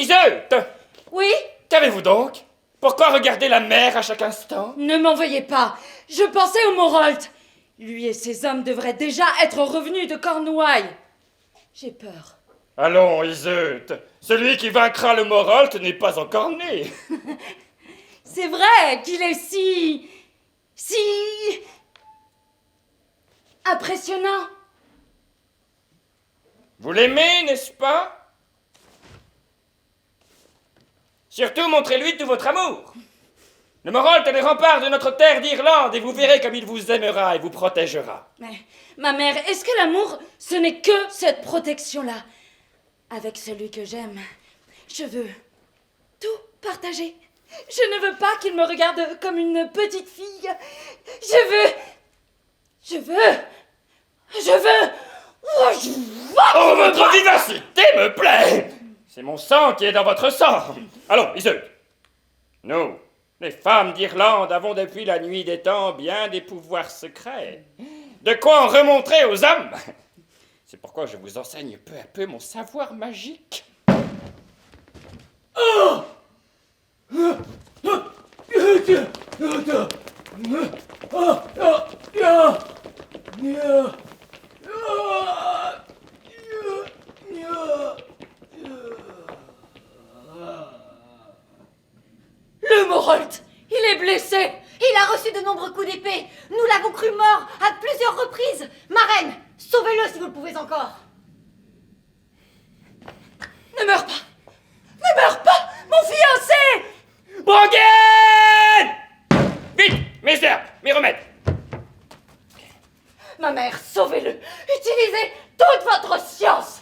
Iseult! Oui? Qu'avez-vous donc? Pourquoi regarder la mer à chaque instant? Ne m'en veuillez pas. Je pensais au Morolt. Lui et ses hommes devraient déjà être revenus de Cornouailles. J'ai peur. Allons, Iseult, celui qui vaincra le Morolt n'est pas encore né. C'est vrai qu'il est si impressionnant. Vous l'aimez, n'est-ce pas? Surtout, montrez-lui tout votre amour. Le Morolt est le rempart de notre terre d'Irlande et vous verrez comme il vous aimera et vous protégera. Mais, ma mère, est-ce que l'amour, ce n'est que cette protection-là? Avec celui que j'aime, je veux tout partager. Je ne veux pas qu'il me regarde comme une petite fille. Je veux... Oh, votre vivacité me plaît! C'est mon sang qui est dans votre sang. Allons, Iseult. Nous, les femmes d'Irlande, avons depuis la nuit des temps bien des pouvoirs secrets. De quoi en remontrer aux hommes. C'est pourquoi je vous enseigne peu à peu mon savoir magique. Le Morolt, il est blessé. Il a reçu de nombreux coups d'épée. Nous l'avons cru mort à plusieurs reprises. Ma reine, sauvez-le si vous le pouvez encore. Ne meurs pas. Ne meurs pas, mon fiancé. Branguen! Vite, mes herbes, mes remèdes. Ma mère, sauvez-le. Utilisez toute votre science.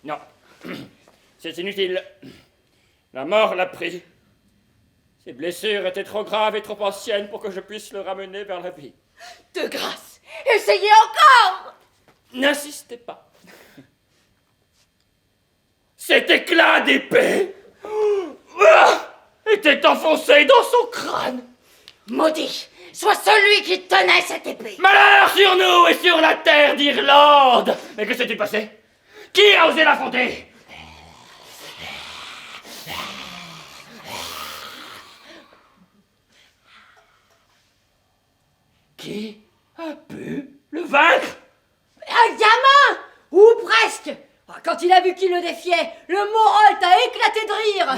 Non, c'est inutile. La mort l'a pris. Ses blessures étaient trop graves et trop anciennes pour que je puisse le ramener vers la vie. De grâce, essayez encore. N'insistez pas. Cet éclat d'épée était enfoncé dans son crâne. Maudit soit celui qui tenait cette épée. Malheur sur nous et sur la terre d'Irlande. Mais que s'est-il passé? Qui a osé l'affronter? Qui a pu le vaincre? Un gamin! Ou presque! Quand il a vu qui le défiait, le Morolt a éclaté de rire.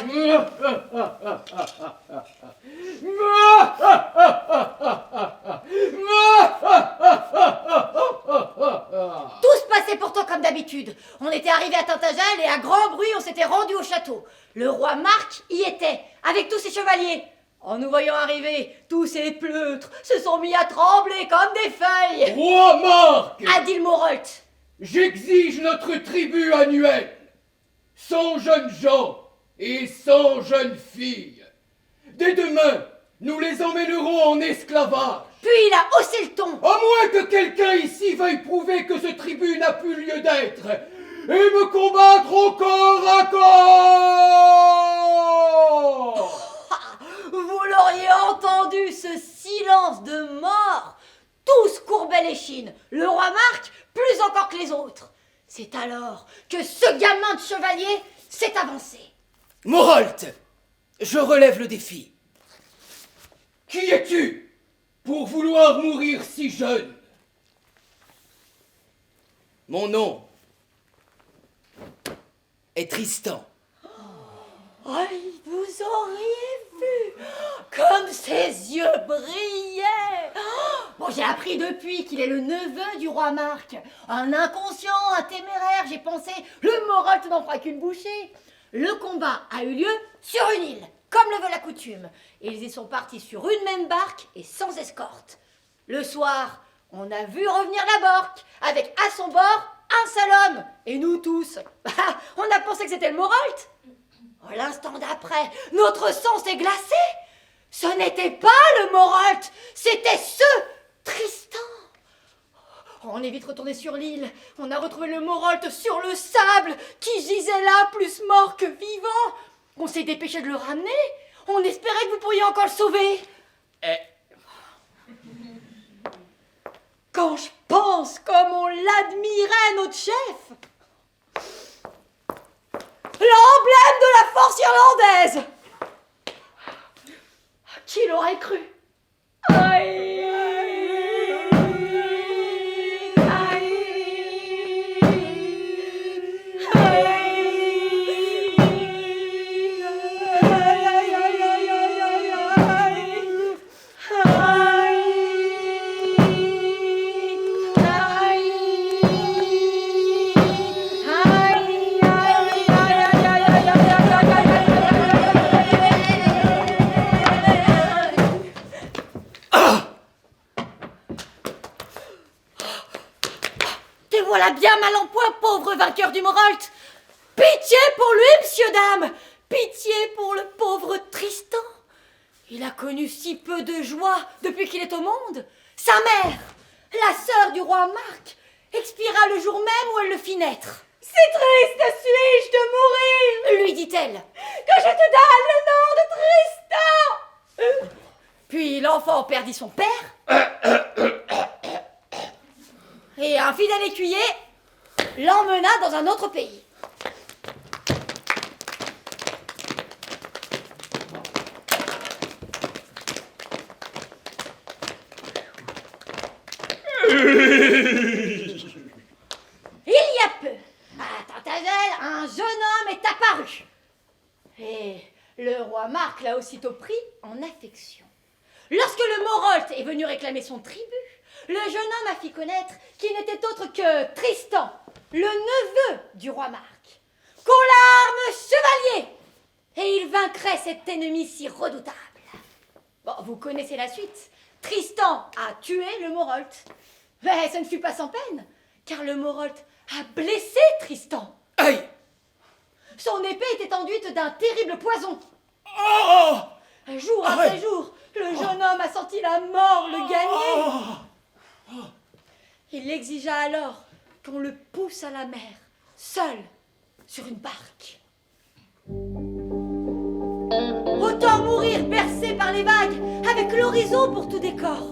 Tout se passait pourtant comme d'habitude. On était arrivé à Tintagel et à grand bruit on s'était rendu au château. Le roi Marc y était, avec tous ses chevaliers. En nous voyant arriver, tous ces pleutres se sont mis à trembler comme des feuilles. Roi Marc, A dit le Morolt. j'exige notre tribut annuel. 100 jeunes gens et 100 jeunes filles. Dès demain, nous les emmènerons en esclavage. Puis il a haussé le ton. À moins que quelqu'un ici veuille prouver que ce tribut n'a plus lieu d'être et me combattre au corps à corps. Vous l'auriez entendu, ce silence de mort. Tous courbaient l'échine, le roi Marc plus encore que les autres. C'est alors que ce gamin de chevalier s'est avancé. Morolt, je relève le défi. Qui es-tu pour vouloir mourir si jeune? Mon nom est Tristan. Aïe, vous auriez vu comme ses yeux brillaient. Bon, j'ai appris depuis qu'il est le neveu du roi Marc. Un inconscient, un téméraire, j'ai pensé, le Morolt n'en fera qu'une bouchée. Le combat a eu lieu sur une île, comme le veut la coutume. Ils y sont partis sur une même barque et sans escorte. Le soir, on a vu revenir la barque, avec à son bord un seul homme. Et nous tous, on a pensé que c'était le Morolt. L'instant d'après, notre sang s'est glacé. Ce n'était pas le Morolt, c'était ce Tristan. On est vite retourné sur l'île. On a retrouvé le Morolt sur le sable, qui gisait là, plus mort que vivant. On s'est dépêché de le ramener. On espérait que vous pourriez encore le sauver. Quand je pense comme on l'admirait, notre chef. L'emblème de la force irlandaise. Qui l'aurait cru? Aïe, aïe, aïe, te voilà bien mal en point, pauvre vainqueur du Morolt. Pitié pour lui, monsieur, dame. Pitié pour le pauvre Tristan. Il a connu si peu de joie depuis qu'il est au monde. Sa mère, la sœur du roi Marc, expira le jour même où elle le fit naître. C'est triste suis-je de mourir, lui dit-elle, que je te donne le nom de Tristan. Puis l'enfant perdit son père. Et un fidèle écuyer l'emmena dans un autre pays. Il y a peu, à Tintavel, un jeune homme est apparu. Et le roi Marc l'a aussitôt pris en affection. Lorsque le Morolt est venu réclamer son tribut, le jeune homme a fait connaître qu'il n'était autre que Tristan, le neveu du roi Marc, qu'aux larmes chevalier, et il vaincrait cet ennemi si redoutable. Bon, vous connaissez la suite. Tristan a tué le Morolt. Mais ce ne fut pas sans peine, car le Morolt a blessé Tristan. Aïe! Son épée était enduite d'un terrible poison. Oh! Jour après jour, le jeune homme a senti la mort le gagner. Il exigea alors qu'on le pousse à la mer, seul, sur une barque. Autant mourir bercé par les vagues, avec l'horizon pour tout décor.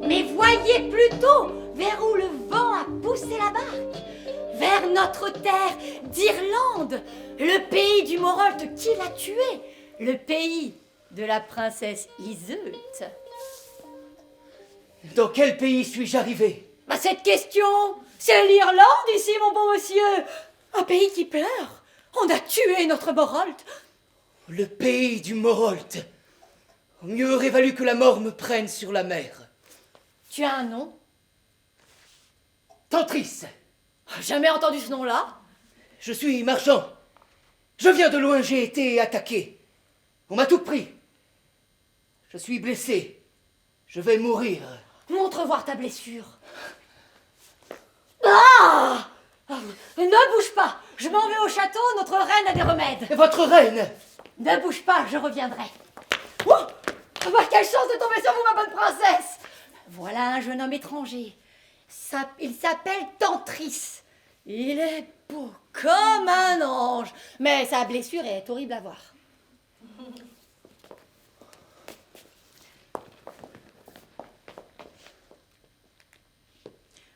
Mais voyez plutôt vers où le vent a poussé la barque. Vers notre terre d'Irlande, le pays du Morolt qui l'a tué, le pays de la princesse Iseult. Dans quel pays suis-je arrivé? Bah cette question, c'est l'Irlande ici, mon bon monsieur. Un pays qui pleure. On a tué notre Morolt. Le pays du Morolt. Mieux aurait valu que la mort me prenne sur la mer. Tu as un nom? Tantris, Jamais entendu ce nom-là. je suis marchand. Je viens de loin, j'ai été attaqué. On m'a tout pris. Je suis blessé. Je vais mourir. Montre voir ta blessure. Ah! Ne bouge pas. Je m'en vais au château, notre reine a des remèdes. Votre reine! Ne bouge pas, je reviendrai. Oh, bah, quelle chance de tomber sur vous, ma bonne princesse. Voilà un jeune homme étranger. Il s'appelle Tantris. Il est beau comme un ange. Mais sa blessure est horrible à voir.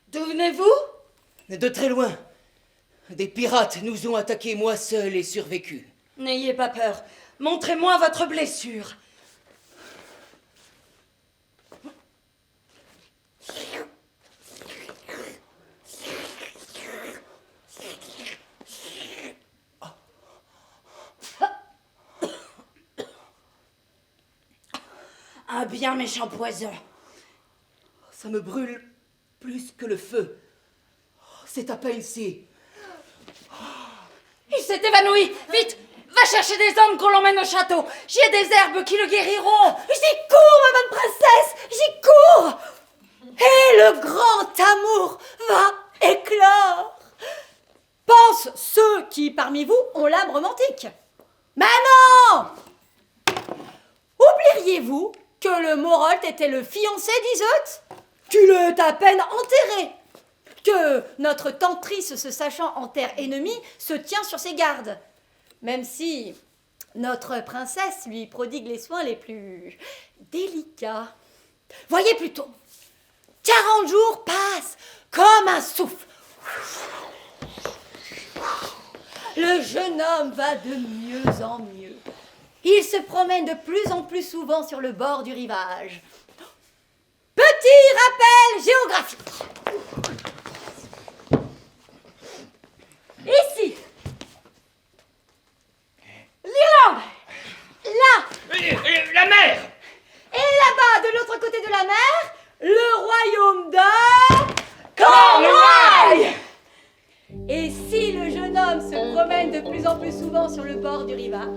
D'où venez-vous? De très loin. Des pirates nous ont attaqués, moi seul ai survécu. N'ayez pas peur. Montrez-moi votre blessure. Un bien méchant poison. Ça me brûle plus que le feu. C'est à peine si... Il s'est évanoui. Vite, va chercher des hommes qu'on l'emmène au château. J'y ai des herbes qui le guériront. J'y cours, ma bonne princesse, j'y cours. Et le grand amour va éclore. Pensent ceux qui, parmi vous, ont l'âme romantique. Mais non! Oublieriez-vous que le Morolt était le fiancé d'Iseut, qu'il est à peine enterré, que notre tentrice, se sachant en terre ennemie, se tient sur ses gardes, même si notre princesse lui prodigue les soins les plus délicats. Voyez plutôt, 40 jours passent comme un souffle. Le jeune homme va de mieux en mieux. Il se promène de plus en plus souvent sur le bord du rivage. Petit rappel géographique. Ici, l'Irlande, là, La mer! et là-bas, de l'autre côté de la mer, le royaume de Cornouailles. Et si le jeune homme se promène de plus en plus souvent sur le bord du rivage,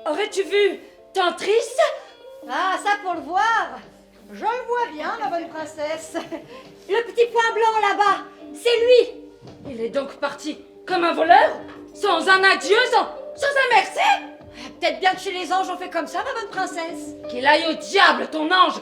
Aurais-tu vu Tentrice? ah, ça pour le voir, je le vois bien, ma bonne princesse. Le petit point blanc là-bas, c'est lui. Il est donc parti comme un voleur? Sans un adieu, sans un merci? Peut-être bien que chez les anges on fait comme ça, ma bonne princesse. Qu'il aille au diable, ton ange!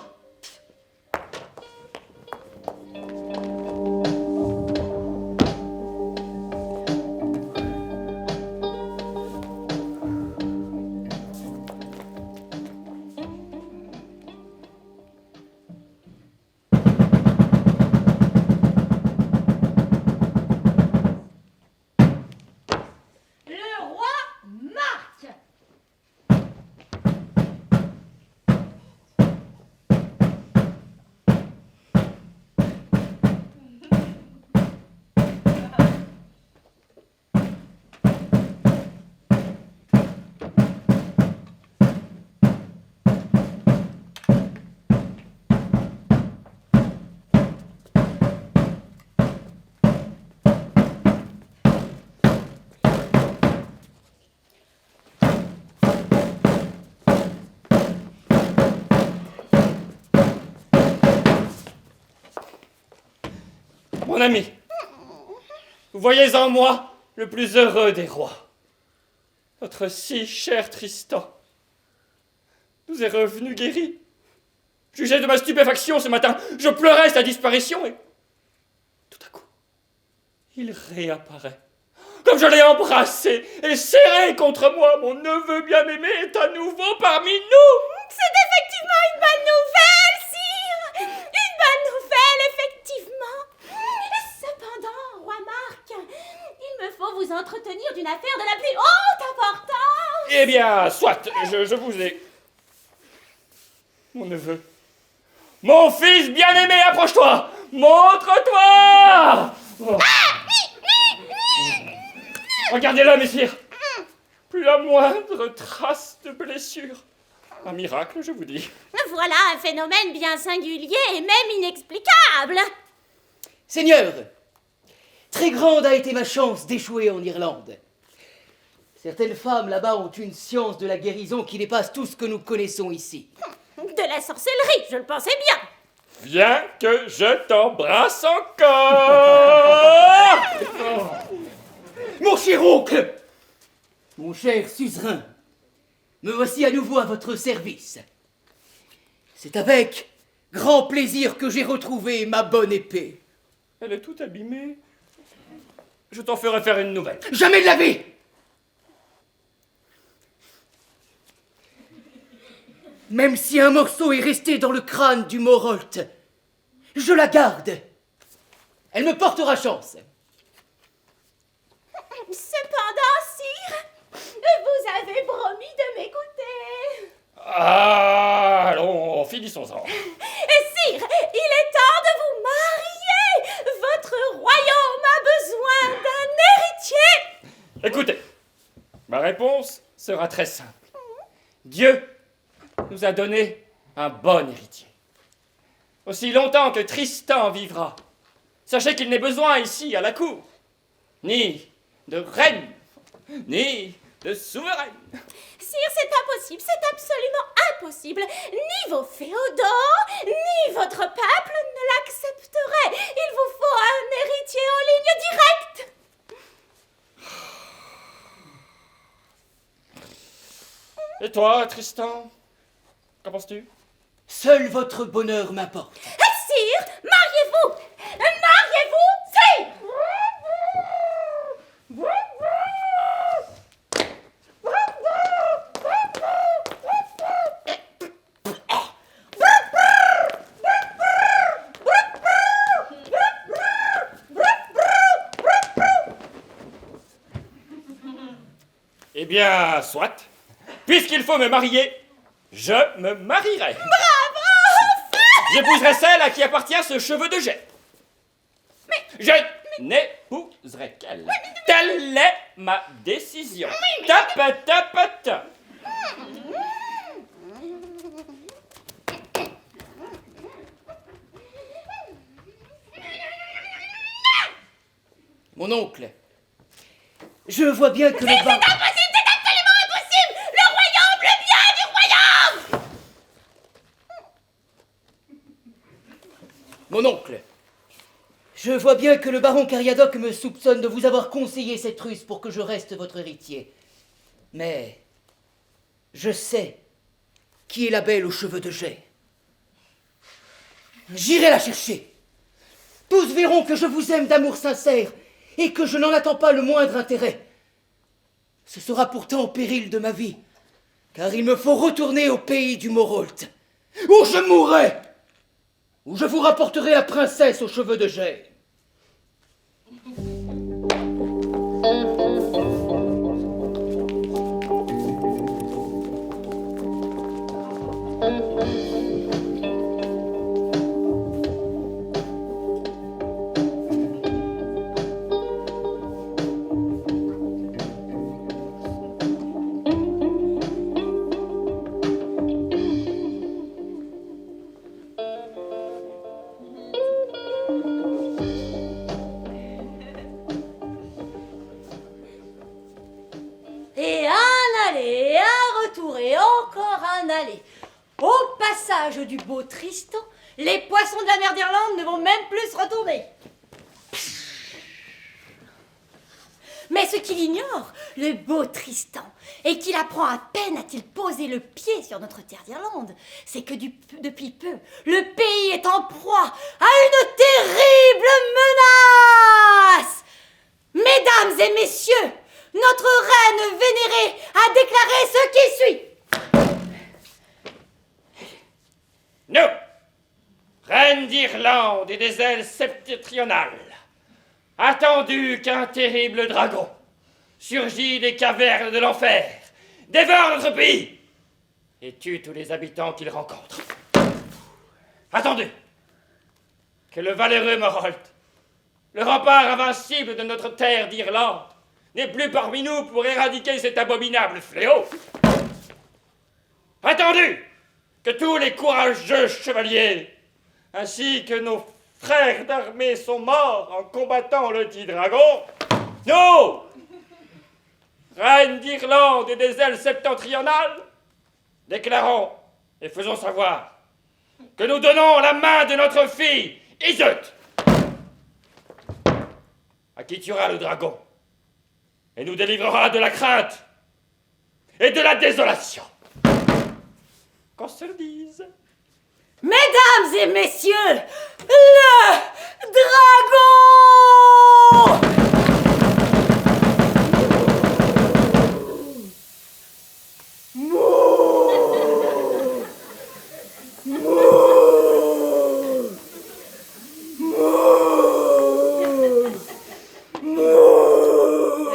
Le roi Marc. Mon ami, vous voyez en moi le plus heureux des rois. Notre si cher Tristan nous est revenu guéri. Jugez de ma stupéfaction ce matin, je pleurais sa disparition et tout à coup, il réapparaît. Comme je l'ai embrassé et serré contre moi, mon neveu bien-aimé est à nouveau parmi nous. C'est effectivement une bonne nouvelle, sire. Une bonne nouvelle, effectivement. Cependant, roi Marc, il me faut vous entretenir d'une affaire de la plus haute importance. Eh bien, soit, je vous ai... Mon neveu. Mon fils bien-aimé, approche-toi. Montre-toi. Oh. Regardez-le, messire. Plus la moindre trace de blessure. Un miracle, je vous dis. Voilà un phénomène bien singulier et même inexplicable. Seigneur, très grande a été ma chance d'échouer en Irlande. Certaines femmes là-bas ont une science de la guérison qui dépasse tout ce que nous connaissons ici. De la sorcellerie, je le pensais bien. Viens que je t'embrasse encore. Mon cher oncle, mon cher suzerain, me voici à nouveau à votre service. C'est avec grand plaisir que j'ai retrouvé ma bonne épée. Elle est toute abîmée. Je t'en ferai faire une nouvelle. Jamais de la vie! Même si un morceau est resté dans le crâne du Morolt, je la garde. Elle me portera chance. Cependant, sire, vous avez promis de m'écouter. Allons, finissons-en. Sire, il est temps de vous marier. sera très simple. Dieu nous a donné un bon héritier. Aussi longtemps que Tristan vivra, sachez qu'il n'est besoin ici, à la cour, ni de reine, ni de souveraine. Sire, c'est impossible, c'est absolument impossible. Ni vos féodaux, ni votre peuple ne l'accepteraient. Il vous faut un héritier en ligne directe. Et toi, Tristan, qu'en penses-tu? Seul votre bonheur m'importe. Sire, mariez-vous. Mariez-vous, sire. Eh bien, soit. Puisqu'il faut me marier, je me marierai. Bravo! J'épouserai celle à qui appartient ce cheveu de jet. Je n'épouserai qu'elle. Telle est ma décision. Tap, tap, tap. Mon oncle, je vois bien que le baron... Impossible, c'est absolument impossible. Le royaume, le bien du royaume. Mon oncle, je vois bien que le baron Cariadoc me soupçonne de vous avoir conseillé cette ruse pour que je reste votre héritier. Mais je sais qui est la belle aux cheveux de jet. J'irai la chercher. Tous verront que je vous aime d'amour sincère et que je n'en attends pas le moindre intérêt. Ce sera pourtant au péril de ma vie, car il me faut retourner au pays du Morholt, où je mourrai, où je vous rapporterai la princesse aux cheveux de jet. Et un aller, et un retour, et encore un aller. Au passage du beau Tristan, les poissons de la mer d'Irlande ne vont même plus se retourner. Mais ce qu'il ignore, le beau Tristan, et qu'il apprend à peine a-t-il posé le pied sur notre terre d'Irlande, c'est que depuis peu, le pays est en proie à une terrible menace. Mesdames et messieurs, notre reine vénérée a déclaré ce qui suit. Nous, reine d'Irlande et des ailes septentrionales, attendu qu'un terrible dragon surgit des cavernes de l'enfer, dévore notre pays et tue tous les habitants qu'il rencontre. Attendu que le valeureux Morholt, le rempart invincible de notre terre d'Irlande, n'est plus parmi nous pour éradiquer cet abominable fléau. Attendu que tous les courageux chevaliers, ainsi que nos frères d'armée sont morts en combattant le dit dragon, nous, reine d'Irlande et des ailes septentrionales, déclarons et faisons savoir que nous donnons la main de notre fille, Iseut, à qui tuera le dragon, et nous délivrera de la crainte et de la désolation. Qu'on se le dise. Mesdames et messieurs, le dragon!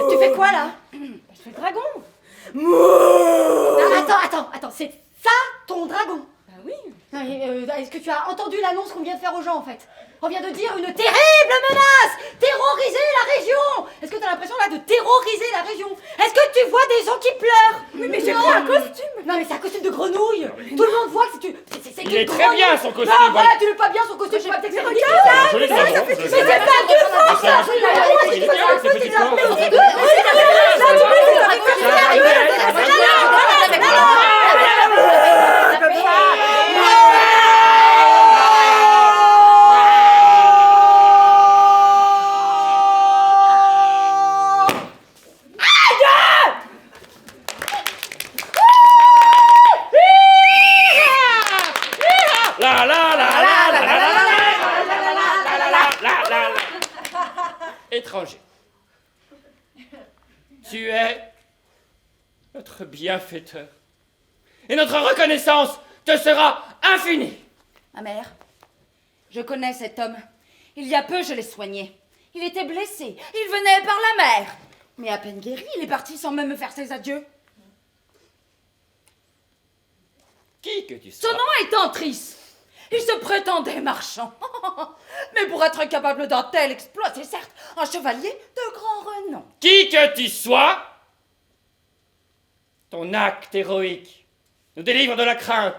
Tu fais quoi là? Je fais le dragon. Attends, c'est ça ton dragon? Bah oui. Est-ce que tu as entendu l'annonce qu'on vient de faire aux gens en fait? On vient de dire une terrible menace. Terroriser la région. Est-ce que t'as l'impression là de terroriser la région? Est-ce que tu vois des gens qui pleurent? Mais j'ai pris un costume. Non mais c'est un costume de grenouille. Tout le monde voit que c'est Il est très bien son costume. Ah voilà, tu veux pas bien son costume, je vais peut-être faire Je l'ai Mais c'est pas du tout ça. Étranger, tu es notre bienfaiteur et notre reconnaissance te sera infinie. Ma mère, je connais cet homme. Il y a peu, je l'ai soigné. Il était blessé. Il venait par la mer. Mais à peine guéri, il est parti sans même me faire ses adieux. Qui que tu sois. Son nom est Antris. Il se prétendait marchand. Mais pour être capable d'un tel exploit, c'est certes un chevalier de grand renom. Qui que tu sois, ton acte héroïque nous délivre de la crainte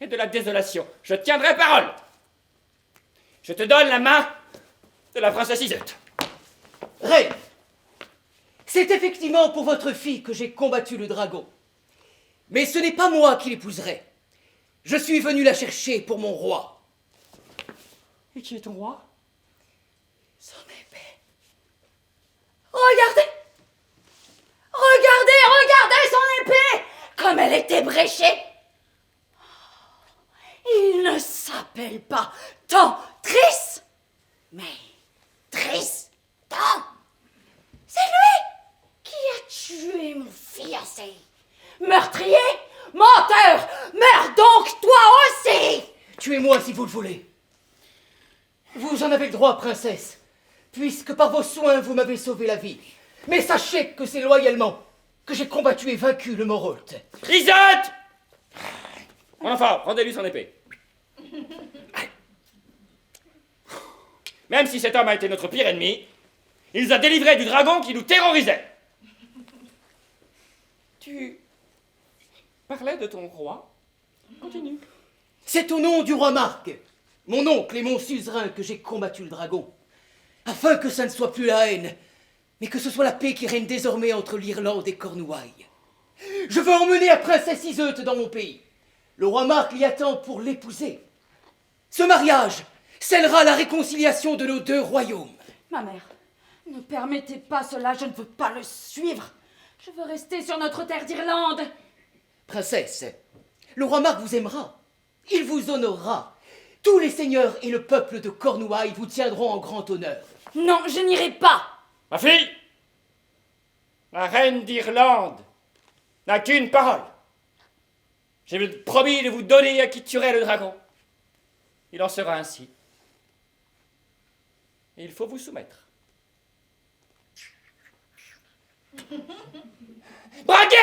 et de la désolation. Je tiendrai parole. Je te donne la main de la princesse Iseut. Reine, c'est effectivement pour votre fille que j'ai combattu le dragon. Mais ce n'est pas moi qui l'épouserai. Je suis venu la chercher pour mon roi. Et qui est ton roi? Son épée. Regardez! Regardez son épée! Comme elle était bréchée! Il ne s'appelle pas Tantris, mais Tristan! C'est lui qui a tué mon fiancé! Meurtrier! Menteur! Meurs donc toi aussi! Tuez-moi si vous le voulez. Vous en avez le droit, princesse, puisque par vos soins vous m'avez sauvé la vie. Mais sachez que c'est loyalement que j'ai combattu et vaincu le Morholt. Iseut! Mon enfant, rendez-lui son épée. Même si cet homme a été notre pire ennemi, il nous a délivrés du dragon qui nous terrorisait. Tu parlais de ton roi? Continue. C'est au nom du roi Marc, mon oncle et mon suzerain, que j'ai combattu le dragon, afin que ça ne soit plus la haine, mais que ce soit la paix qui règne désormais entre l'Irlande et Cornouailles. Je veux emmener la princesse Iseut dans mon pays. Le roi Marc l'y attend pour l'épouser. Ce mariage scellera la réconciliation de nos deux royaumes. Ma mère, ne permettez pas cela, je ne veux pas le suivre. Je veux rester sur notre terre d'Irlande. Princesse, le roi Marc vous aimera. Il vous honorera. Tous les seigneurs et le peuple de Cornouailles vous tiendront en grand honneur. Non, je n'irai pas. Ma fille, la reine d'Irlande n'a qu'une parole. J'ai promis de vous donner à qui tuerait le dragon. Il en sera ainsi. Et il faut vous soumettre. Bracken!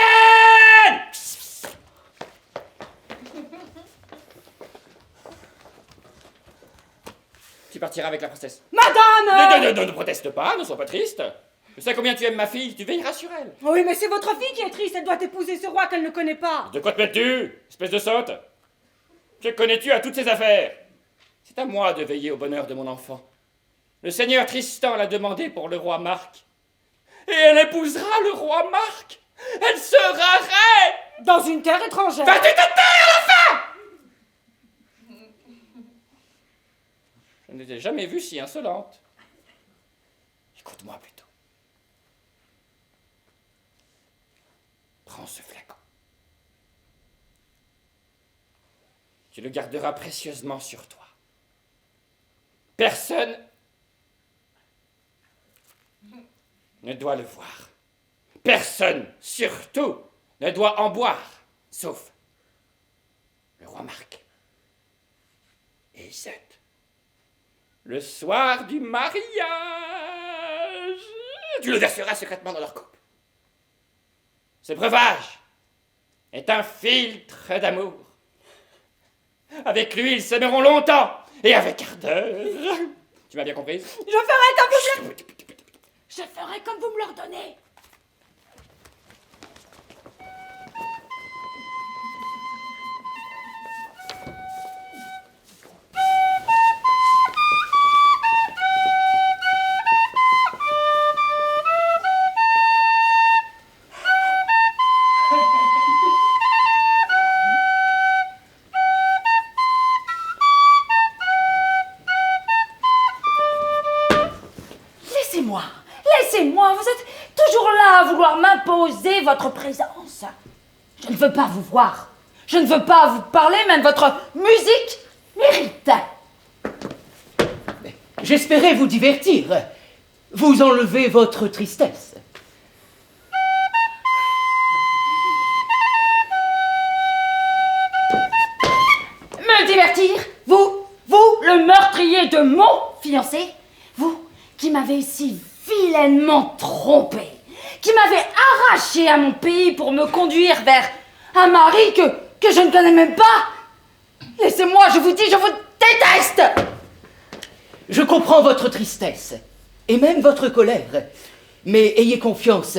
Tu partiras avec la princesse. Madame! Ne proteste pas, ne sois pas triste. Je sais combien tu aimes ma fille, tu veilleras sur elle. Oui, mais c'est votre fille qui est triste, elle doit épouser ce roi qu'elle ne connaît pas. De quoi te mêles-tu, espèce de sotte? Que connais-tu à toutes ces affaires? C'est à moi de veiller au bonheur de mon enfant. Le seigneur Tristan l'a demandé pour le roi Marc. Et elle épousera le roi Marc. Elle sera reine. Dans une terre étrangère. Vas-tu te taire, enfin! Je ne t'ai jamais vue si insolente. Écoute-moi plutôt. Prends ce flacon. Tu le garderas précieusement sur toi. Personne ne doit le voir. Personne, surtout, ne doit en boire, sauf le roi Marc et Iseut. Le soir du mariage, tu le verseras secrètement dans leur coupe. Ce breuvage est un filtre d'amour. Avec lui, ils s'aimeront longtemps et avec ardeur. Tu m'as bien comprise? Je ferai comme vous me le... Je ferai comme vous me l'ordonnez. Laissez-moi, vous êtes toujours là à vouloir m'imposer votre présence. Je ne veux pas vous voir. Je ne veux pas vous parler, même votre musique m'irrite. J'espérais vous divertir, vous enlever votre tristesse. Me divertir? Vous, le meurtrier de mon fiancé? Vous, qui m'avez si vilainement trompé, qui m'avez arraché à mon pays pour me conduire vers un mari que je ne connais même pas. Laissez-moi, je vous dis, je vous déteste. Je comprends votre tristesse, et même votre colère. Mais ayez confiance,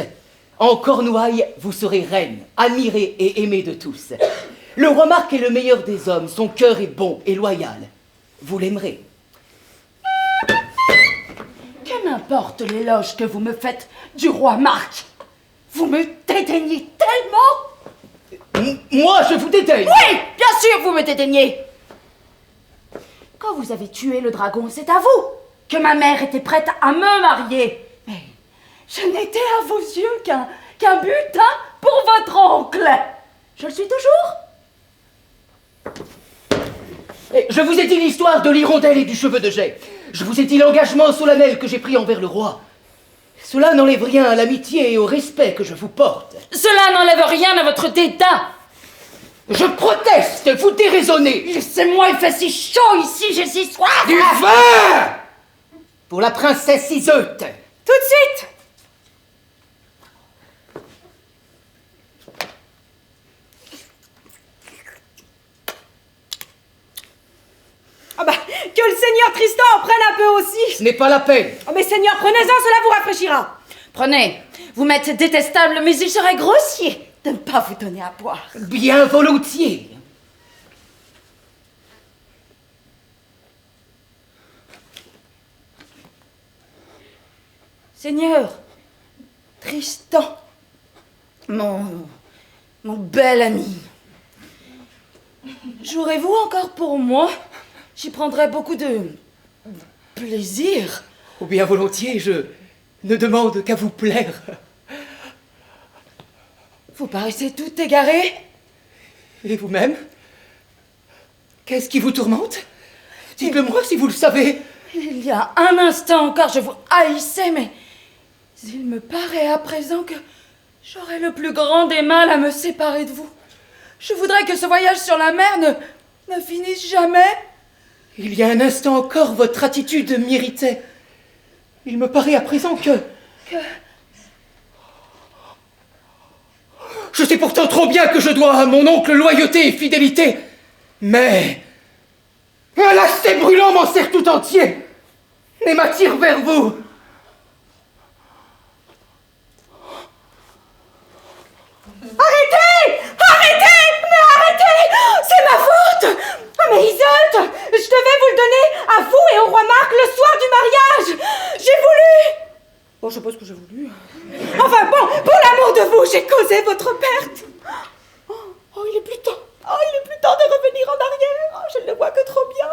en Cornouailles, vous serez reine, admirée et aimée de tous. Le roi Marc est le meilleur des hommes, son cœur est bon et loyal. Vous l'aimerez. Que m'importe l'éloge que vous me faites du roi Marc. Vous me dédaignez tellement. Moi, je vous dédaigne. Oui, bien sûr, vous me dédaignez. Quand vous avez tué le dragon, c'est à vous que ma mère était prête à me marier. Mais je n'étais à vos yeux qu'un butin pour votre oncle. Je le suis toujours. Je vous ai dit l'histoire de l'hirondelle et du cheveu de jet. Je vous ai dit l'engagement solennel que j'ai pris envers le roi. Cela n'enlève rien à l'amitié et au respect que je vous porte. Cela n'enlève rien à votre dédain. Je proteste, vous déraisonnez. Laissez-moi, il fait si chaud ici, j'ai si soif. Du vin pour la princesse Iseult. Tout de suite. Ah bah, que le seigneur Tristan en prenne un peu aussi. Ce n'est pas la peine. Oh mais seigneur, prenez-en, cela vous rafraîchira. Prenez, vous m'êtes détestable, mais il serait grossier de ne pas vous donner à boire. Bien volontiers. Seigneur, Tristan, mon bel ami, jouerez-vous encore pour moi? J'y prendrai beaucoup de plaisir. Ou bien volontiers, je ne demande qu'à vous plaire. Vous paraissez tout égaré. Et vous-même? Qu'est-ce qui vous tourmente? Dites-le-moi si vous le savez. Il y a un instant encore, je vous haïssais, mais il me paraît à présent que j'aurai le plus grand des mal à me séparer de vous. Je voudrais que ce voyage sur la mer ne finisse jamais. Il y a un instant encore, votre attitude m'irritait. Il me paraît à présent que... Je sais pourtant trop bien que je dois à mon oncle loyauté et fidélité. Mais... un lacet brûlant m'en serre tout entier et m'attire vers vous. Arrêtez! Arrêtez! Mais arrêtez! C'est ma faute! Oh mais Iseult, je devais vous le donner à vous et au roi Marc le soir du mariage. J'ai voulu... Bon, je sais pas ce que j'ai voulu. Enfin bon, pour l'amour de vous, j'ai causé votre perte. Oh, il est plus temps. Oh, il est plus temps de revenir en arrière. Oh, je ne le vois que trop bien.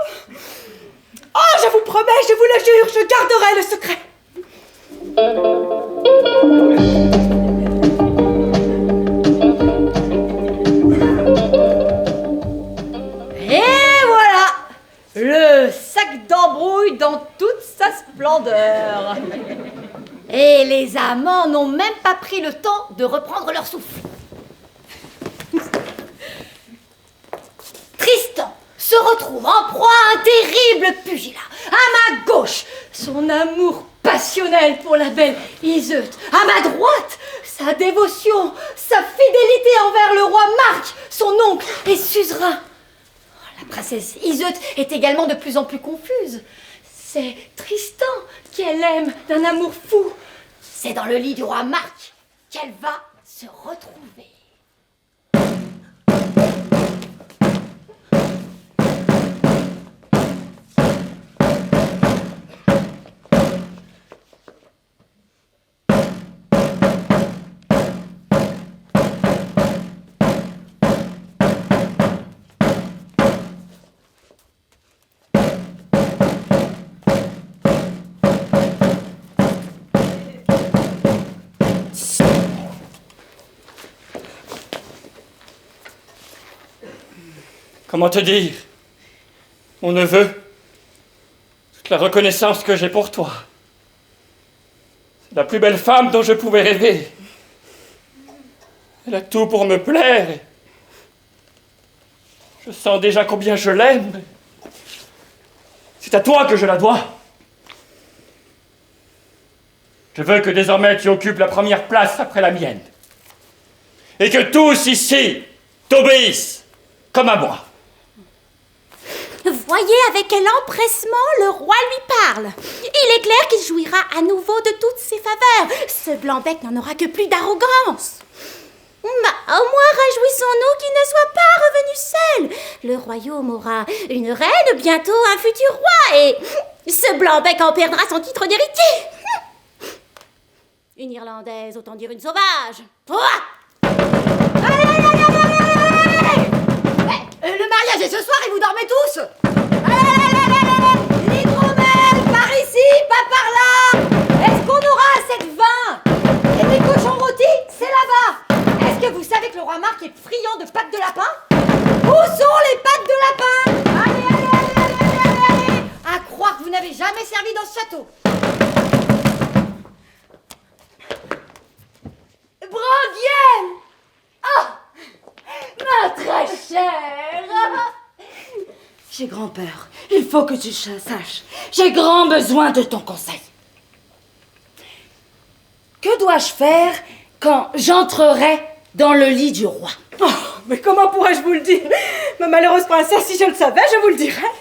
Oh, je vous promets, je vous le jure, je garderai le secret. Et voilà, le sac d'embrouille dans toute sa splendeur. Et les amants n'ont même pas pris le temps de reprendre leur souffle. Tristan se retrouve en proie à un terrible pugilat. À ma gauche, son amour passionnel pour la belle Iseult. À ma droite, sa dévotion, sa fidélité envers le roi Marc, son oncle et suzerain. La princesse Iseut est également de plus en plus confuse. C'est Tristan qu'elle aime d'un amour fou. C'est dans le lit du roi Marc qu'elle va se retrouver. Comment te dire, mon neveu, toute la reconnaissance que j'ai pour toi. C'est la plus belle femme dont je pouvais rêver. Elle a tout pour me plaire. Je sens déjà combien je l'aime. C'est à toi que je la dois. Je veux que désormais tu occupes la première place après la mienne. Et que tous ici t'obéissent, comme à moi. Voyez avec quel empressement le roi lui parle. Il est clair qu'il jouira à nouveau de toutes ses faveurs. Ce Blanc-bec n'en aura que plus d'arrogance. Au moins réjouissons-nous qu'il ne soit pas revenu seul. Le royaume aura une reine, bientôt un futur roi, et ce Blanc-bec en perdra son titre d'héritier. Une Irlandaise, autant dire une sauvage. Le mariage est ce soir et vous dormez tous. L'hydromel, par ici, pas par là. Est-ce qu'on aura assez de vin? Et des cochons rôtis, c'est là-bas. Est-ce que vous savez que le roi Marc est friand de pâtes de lapin? Où sont les pâtes de lapin? Allez. À croire que vous n'avez jamais servi dans ce château. Brangienne! Oh! Ma très chère! J'ai grand peur. Il faut que tu saches. J'ai grand besoin de ton conseil. Que dois-je faire quand j'entrerai dans le lit du roi? Oh, mais comment pourrais-je vous le dire? Ma malheureuse princesse, si je le savais, je vous le dirais.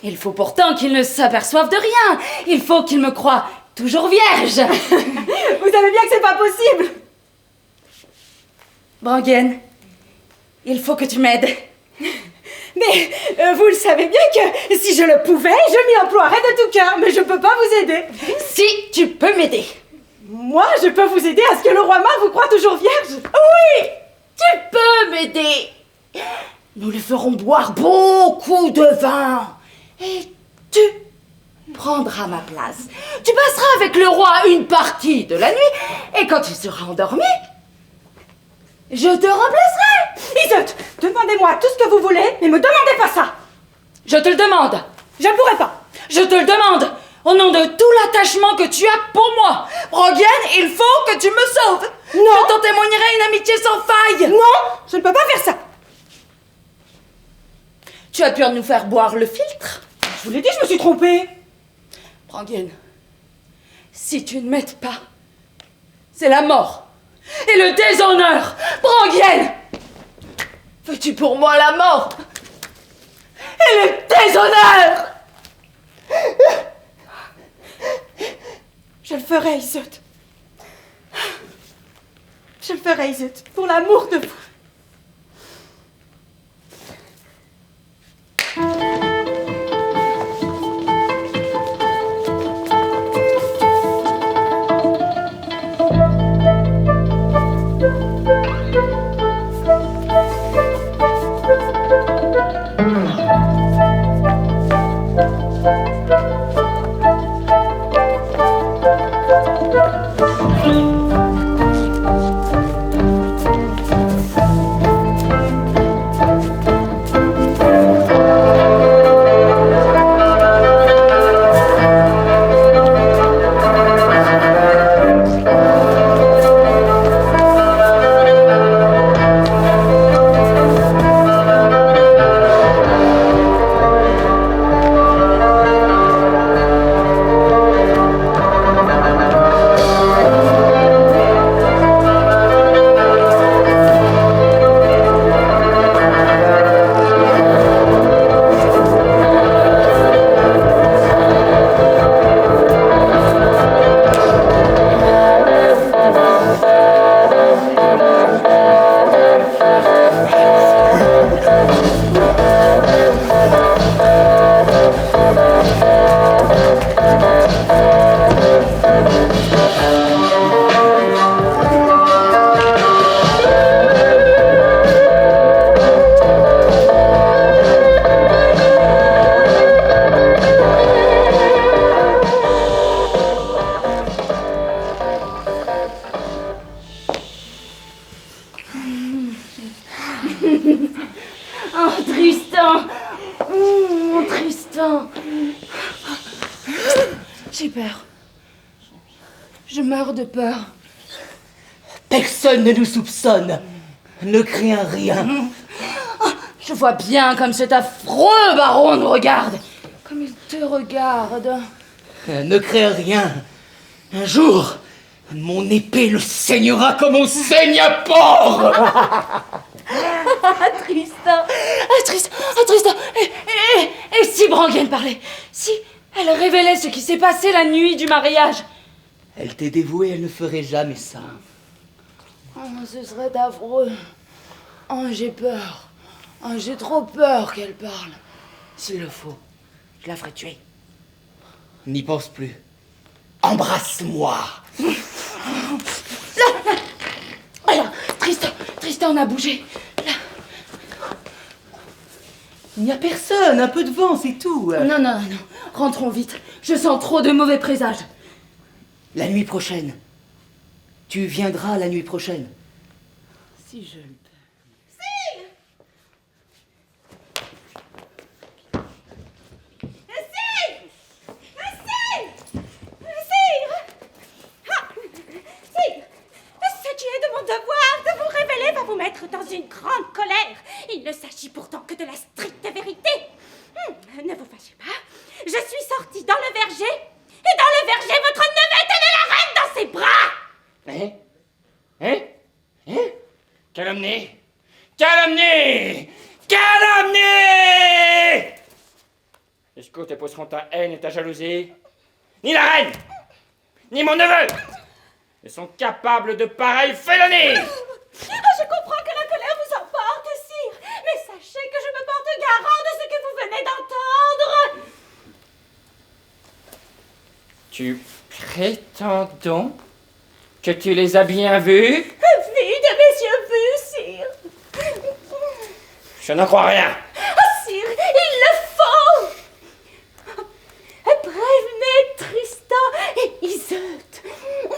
Il faut pourtant qu'il ne s'aperçoive de rien. Il faut qu'il me croie toujours vierge. Vous savez bien que c'est pas possible. Brangienne, il faut que tu m'aides. Mais vous le savez bien que si je le pouvais, je m'y emploierais de tout cœur, mais je peux pas vous aider. Si tu peux m'aider. Moi, je peux vous aider à ce que le roi Marc vous croie toujours vierge. Oui, tu peux m'aider. Nous lui ferons boire beaucoup de vin. Et tu prendras ma place. Tu passeras avec le roi une partie de la nuit. Et quand il sera endormi, je te remplacerai. Iseut, demandez-moi tout ce que vous voulez, mais me demandez pas ça. Je te le demande. Je ne pourrai pas. Je te le demande. Au nom de tout l'attachement que tu as pour moi. Brangienne, il faut que tu me sauves. Non. Je t'en témoignerai une amitié sans faille. Non, je ne peux pas faire ça. Tu as pu nous faire boire le filtre. Je vous l'ai dit, je me suis trompée. Brangienne, si tu ne m'aides pas, c'est la mort et le déshonneur. Brangienne, veux-tu pour moi la mort et le déshonneur? Je le ferai, Iseut. Je le ferai, Iseut, pour l'amour de vous. Oh, Tristan. Oh, Tristan. J'ai peur. Je meurs de peur. Personne ne nous soupçonne. Ne crains rien. Je vois bien comme cet affreux baron nous regarde. Comme il te regarde. Ne crains rien. Un jour, mon épée le saignera comme on saigne un porc. Tristan. Tristan. Et si Brangaine parlait? Si elle révélait ce qui s'est passé la nuit du mariage? Elle t'est dévouée, elle ne ferait jamais ça. Oh, ce serait affreux. Oh, j'ai peur. Oh, j'ai trop peur qu'elle parle. S'il le faut, je la ferai tuer. N'y pense plus. Embrasse-moi. Là. Alors, Tristan a bougé. Là. Il n'y a personne, un peu de vent, c'est tout. Non. Rentrons vite. Je sens trop de mauvais présages. La nuit prochaine. Tu viendras la nuit prochaine. Si je le peux. Vous mettre dans une grande colère. Il ne s'agit pourtant que de la stricte vérité. Ne vous fâchez pas. Je suis sortie dans le verger, et dans le verger, votre neveu tenait la reine dans ses bras. Calomnie! Calomnie! Les scots t'épouseront ta haine et ta jalousie. Ni la reine, ni mon neveu ne sont capables de pareilles félonie. Je comprends que la colère vous emporte, sire, mais sachez que je me porte garant de ce que vous venez d'entendre. Tu prétends donc que tu les as bien vus? Vue de mes yeux vus, sire. Je n'en crois rien. Sire, il le faut. Prévenez Tristan et Iseult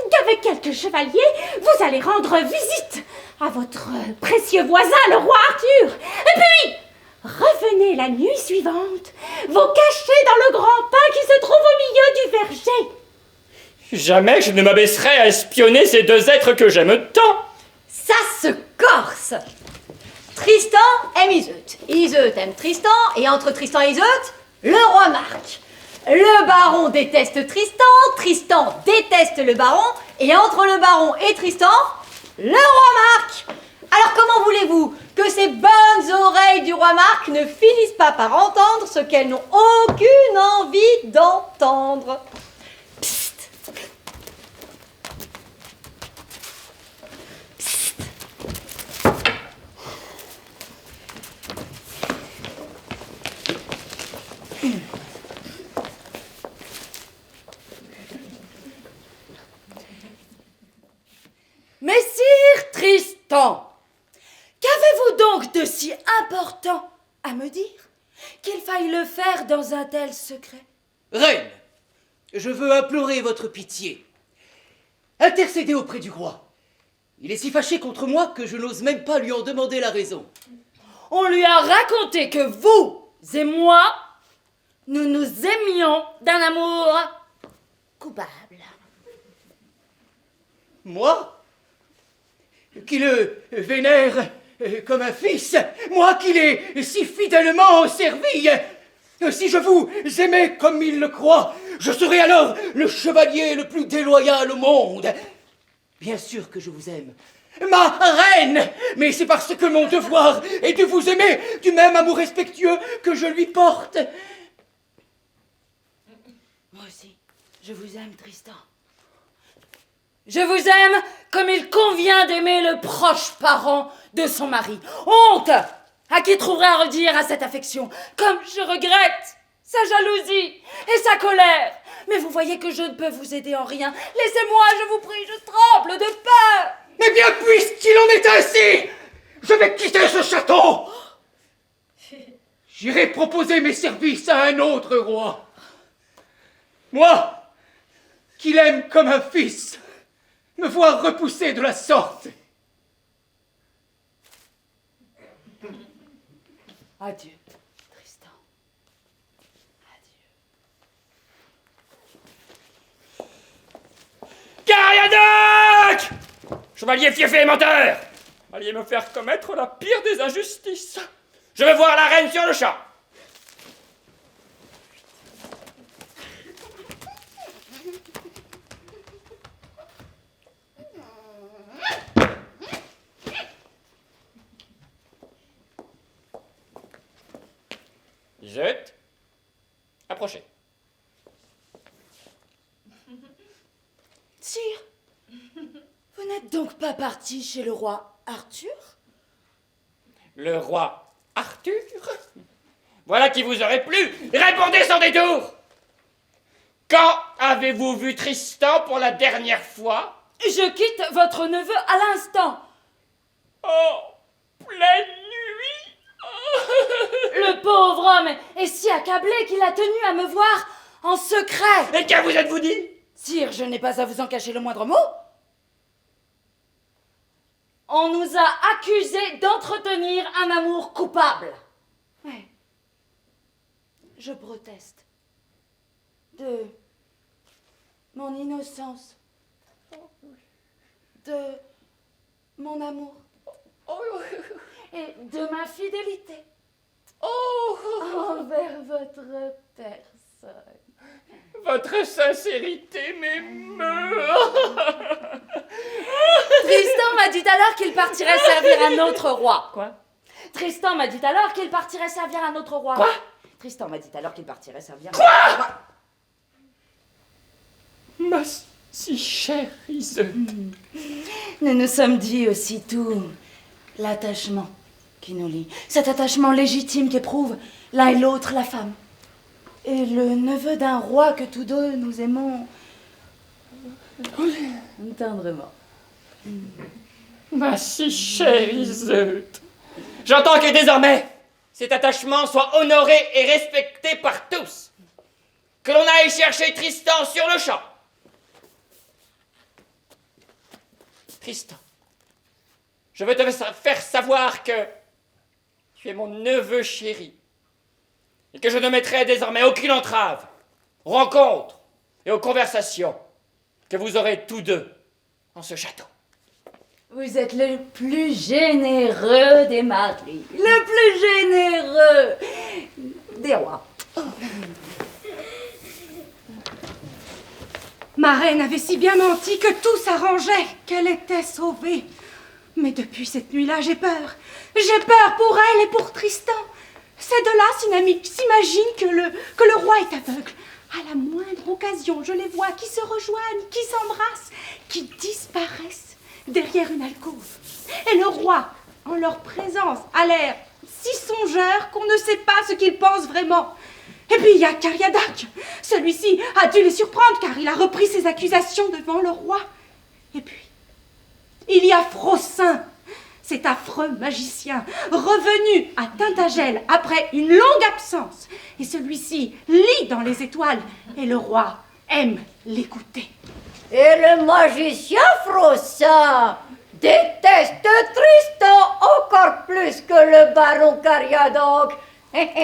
qu'avec quelques chevaliers, vous allez rendre visite à votre précieux voisin, le roi Arthur. Et puis, revenez la nuit suivante, vous cacher dans le grand pin qui se trouve au milieu du verger. Jamais je ne m'abaisserai à espionner ces deux êtres que j'aime tant. Ça se corse. Tristan aime Iseult. Iseult aime Tristan, et entre Tristan et Iseult, le roi Marc. Le baron déteste Tristan, Tristan déteste le baron, et entre le baron et Tristan, le roi Marc. Alors comment voulez-vous que ces bonnes oreilles du roi Marc ne finissent pas par entendre ce qu'elles n'ont aucune envie d'entendre? Psst. Messire Tristan, qu'avez-vous donc de si important à me dire qu'il faille le faire dans un tel secret? Reine, je veux implorer votre pitié. Intercédez auprès du roi. Il est si fâché contre moi que je n'ose même pas lui en demander la raison. On lui a raconté que vous et moi, nous nous aimions d'un amour coupable. Moi, qui le vénère comme un fils, moi qui l'ai si fidèlement servi, si je vous aimais comme il le croit, je serais alors le chevalier le plus déloyal au monde. Bien sûr que je vous aime, ma reine, mais c'est parce que mon devoir est de vous aimer du même amour respectueux que je lui porte. Moi aussi, je vous aime, Tristan. Je vous aime comme il convient d'aimer le proche parent de son mari. Honte à qui trouverait à redire à cette affection, comme je regrette sa jalousie et sa colère. Mais vous voyez que je ne peux vous aider en rien. Laissez-moi, je vous prie, je tremble de peur. Eh bien, puisqu'il en est ainsi, je vais quitter ce château. J'irai proposer mes services à un autre roi. Moi, qui l'aime comme un fils, me voir repoussé de la sorte. Adieu, Tristan. Adieu. Cariadoc! Chevalier fiefé et menteur! Alliez me faire commettre la pire des injustices. Je veux voir la reine sur le champ. Lisette, approchez. Sire, vous n'êtes donc pas parti chez le roi Arthur? Le roi Arthur? Voilà qui vous aurait plu. Répondez sans détour. Quand avez-vous vu Tristan pour la dernière fois? Je quitte votre neveu à l'instant. Oh, pleine nuit. Le pauvre homme est si accablé qu'il a tenu à me voir en secret. Et que vous êtes-vous dit? Sire, je n'ai pas à vous en cacher le moindre mot. On nous a accusés d'entretenir un amour coupable. Oui. Je proteste de mon innocence, de mon amour et de ma fidélité envers votre personne. Votre sincérité m'émeut. Tristan m'a dit alors qu'il partirait servir un autre roi. Quoi? Tristan m'a dit alors qu'il partirait servir un autre roi. Quoi? Tristan m'a dit alors qu'il partirait servir Quoi? un autre roi. Ma si chère Iseult. Nous nous sommes dit aussitôt l'attachement qui nous lie. Cet attachement légitime qu'éprouvent l'un et l'autre la femme. Et le neveu d'un roi que tous deux nous aimons tendrement. Ma si chère Iseult. J'entends que désormais, cet attachement soit honoré et respecté par tous. Que l'on aille chercher Tristan sur le champ. Tristan, je veux te faire savoir que tu es mon neveu chéri et que je ne mettrai désormais aucune entrave aux rencontres et aux conversations que vous aurez tous deux en ce château. Vous êtes le plus généreux des maris, le plus généreux des rois. Ma reine avait si bien menti que tout s'arrangeait, qu'elle était sauvée. Mais depuis cette nuit-là, j'ai peur. J'ai peur pour elle et pour Tristan. Ces deux-là s'imaginent que le roi est aveugle. À la moindre occasion, je les vois qui se rejoignent, qui s'embrassent, qui disparaissent derrière une alcôve. Et le roi, en leur présence, a l'air si songeur qu'on ne sait pas ce qu'il pense vraiment. Et puis il y a Cariadoc. Celui-ci a dû les surprendre car il a repris ses accusations devant le roi. Et puis, il y a Frosin, cet affreux magicien, revenu à Tintagel après une longue absence. Et celui-ci lit dans les étoiles et le roi aime l'écouter. Et le magicien Frosin déteste Tristan encore plus que le baron Cariadoc. Assez!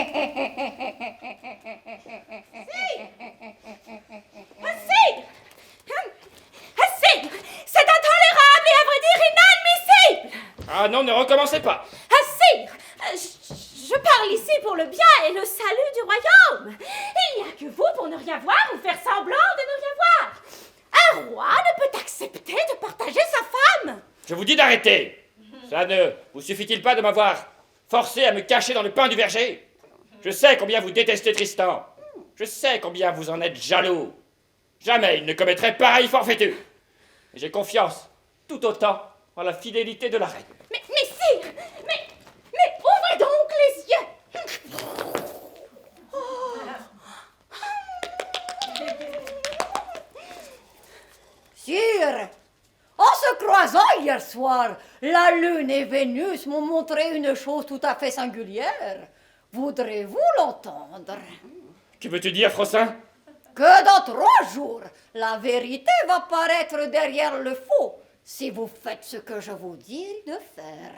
C'est intolérable et à vrai dire inadmissible! Ah non, ne recommencez pas. Assez! Je parle ici pour le bien et le salut du royaume. Il n'y a que vous pour ne rien voir ou faire semblant de ne rien voir. Un roi ne peut accepter de partager sa femme. Je vous dis d'arrêter. Ça ne vous suffit-il pas de m'avoir forcé à me cacher dans le pain du verger? Je sais combien vous détestez Tristan. Je sais combien vous en êtes jaloux. Jamais il ne commettrait pareille forfaiture. Et j'ai confiance tout autant en la fidélité de la reine. Mais sire, mais ouvrez donc les yeux. Sire, en se croisant hier soir, la Lune et Vénus m'ont montré une chose tout à fait singulière. Voudrez-vous l'entendre? Que veux-tu dire, Frosin? Que dans 3 jours, la vérité va paraître derrière le faux, si vous faites ce que je vous dis de faire.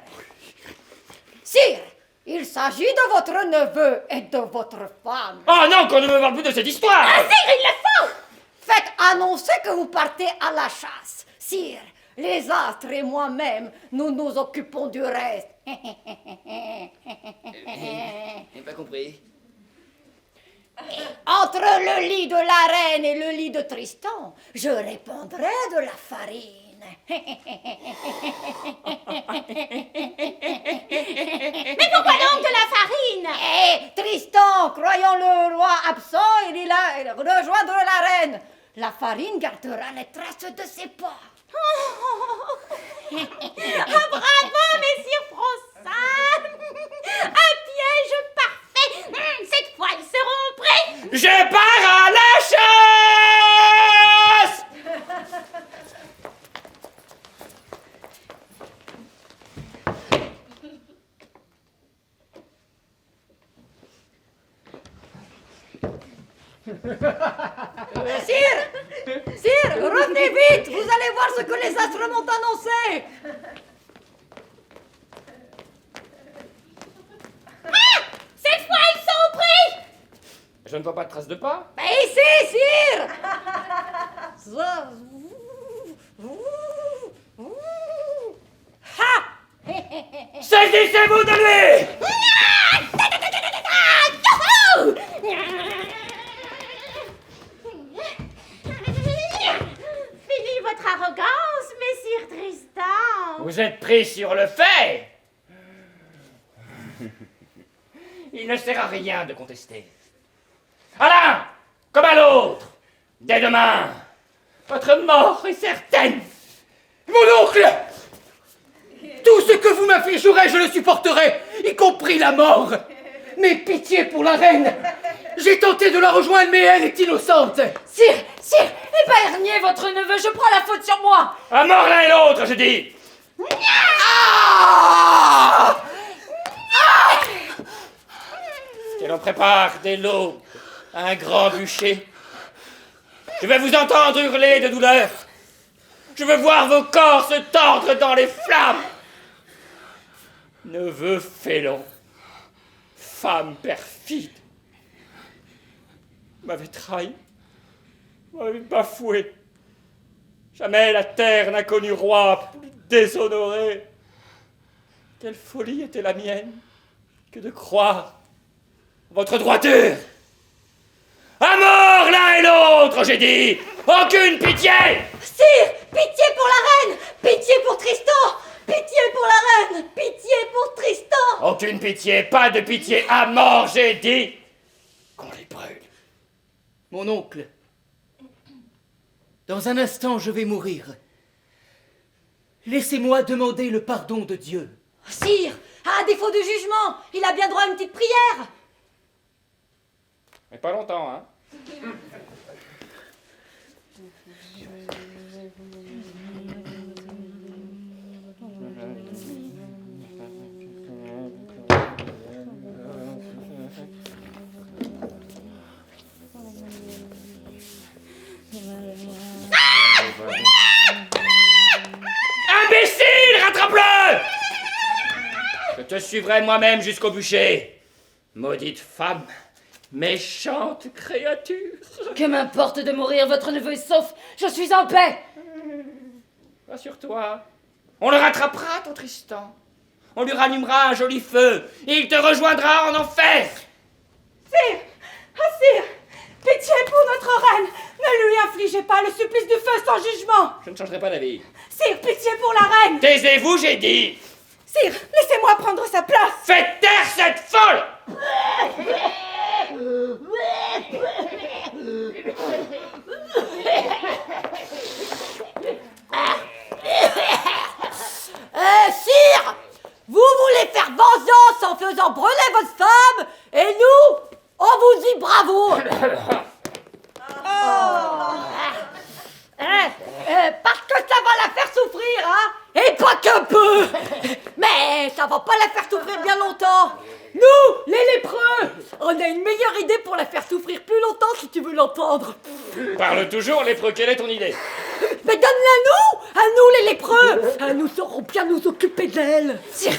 Sire, il s'agit de votre neveu et de votre femme. Oh non, qu'on ne me parle plus de cette histoire! Sire, il le faut! Faites annoncer que vous partez à la chasse. Sire, les astres et moi-même, nous nous occupons du reste. J'ai pas compris. Entre le lit de la reine et le lit de Tristan, je répandrai de la farine. Mais pourquoi donc de la farine? Et Tristan, croyant le roi absent, il a rejoint de la reine. La farine gardera les traces de ses pas. Ah, bravo, messire Frossard! Un piège parfait! Cette fois, ils seront prêts! Je pars à la chasse! Sire, revenez vite, vous allez voir ce que les astres m'ont annoncé. Cette fois, ils sont prêts! Je ne vois pas de traces de pas. Mais ici, sire. Ha! Saisissez-vous de lui! Fini votre arrogance, messire Tristan! Vous êtes pris sur le fait! Il ne sert à rien de contester. À l'un comme à l'autre, dès demain, votre mort est certaine! Mon oncle! Tout ce que vous m'infligerez, je le supporterai, y compris la mort. Mais pitié pour la reine. J'ai tenté de la rejoindre, mais elle est innocente. Sire, épargnez votre neveu, je prends la faute sur moi. À mort l'un et l'autre, je dis! Que l'on prépare dès l'aube un grand bûcher. Je vais vous entendre hurler de douleur. Je veux voir vos corps se tordre dans les flammes. Neveu félon, femme perfide, vous m'avez trahi, vous m'avez bafoué. Jamais la terre n'a connu roi plus déshonoré. Quelle folie était la mienne que de croire votre droiture. À mort l'un et l'autre, j'ai dit. Aucune pitié. Sire, pitié pour la reine, pitié pour Tristan, pitié pour la reine, pitié pour Tristan. Aucune pitié, pas de pitié. À mort, j'ai dit. Qu'on les brûle. Mon oncle, dans un instant, je vais mourir. Laissez-moi demander le pardon de Dieu. Sire, à défaut de jugement, il a bien droit à une petite prière. Mais pas longtemps, hein. Imbécile, rattrape-le! Je te suivrai moi-même jusqu'au bûcher. Maudite femme, méchante créature. Que m'importe de mourir, votre neveu est sauf, je suis en paix. Rassure-toi, on le rattrapera, ton Tristan. On lui rallumera un joli feu, et il te rejoindra en enfer. Sire! Ah, sire! Pitié pour notre reine! Ne lui infligez pas le supplice du feu sans jugement! Je ne changerai pas d'avis. Sire, pitié pour la reine! Taisez-vous, j'ai dit. Sire, laissez-moi prendre sa place! Faites taire cette folle. Sire, vous voulez faire vengeance en faisant brûler votre femme, et nous, on vous dit bravo. Parce que ça va la faire souffrir, hein, et pas qu'un peu. Mais ça va pas la faire souffrir bien longtemps. Nous, les lépreux, on a une meilleure idée pour la faire souffrir plus longtemps si tu veux l'entendre. Parle toujours, lépreux, quelle est ton idée? Mais donne-la nous! À nous les lépreux! Nous saurons bien nous occuper d'elle! Sire,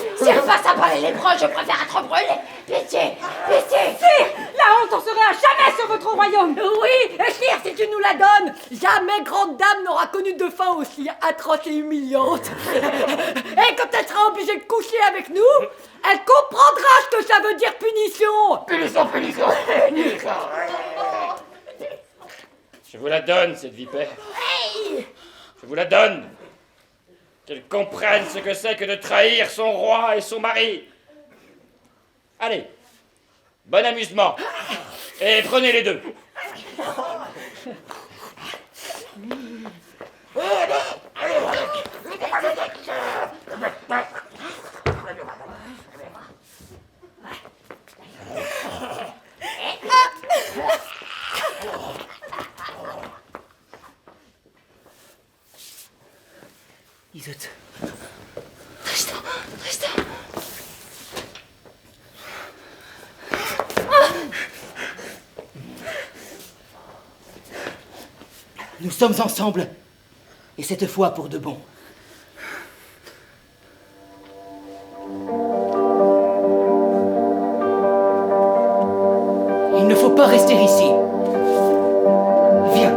face à pas les lépreux, je préfère être brûlée. Pitié, pitié. Sire, la honte en serait à jamais sur votre royaume. Oui, et Sire, si tu nous la donnes, jamais grande dame n'aura connu de fin aussi atroce et humiliante. Et quand elle sera obligée de coucher avec nous, elle comprendra ce que ça veut dire punition. Punition. Je vous la donne, cette vipère. Je vous la donne. Qu'elle comprenne ce que c'est que de trahir son roi et son mari. Allez, bon amusement. Et prenez les deux. Iseut. Tristan. Nous sommes ensemble, et cette fois pour de bon. Il ne faut pas rester ici. Viens.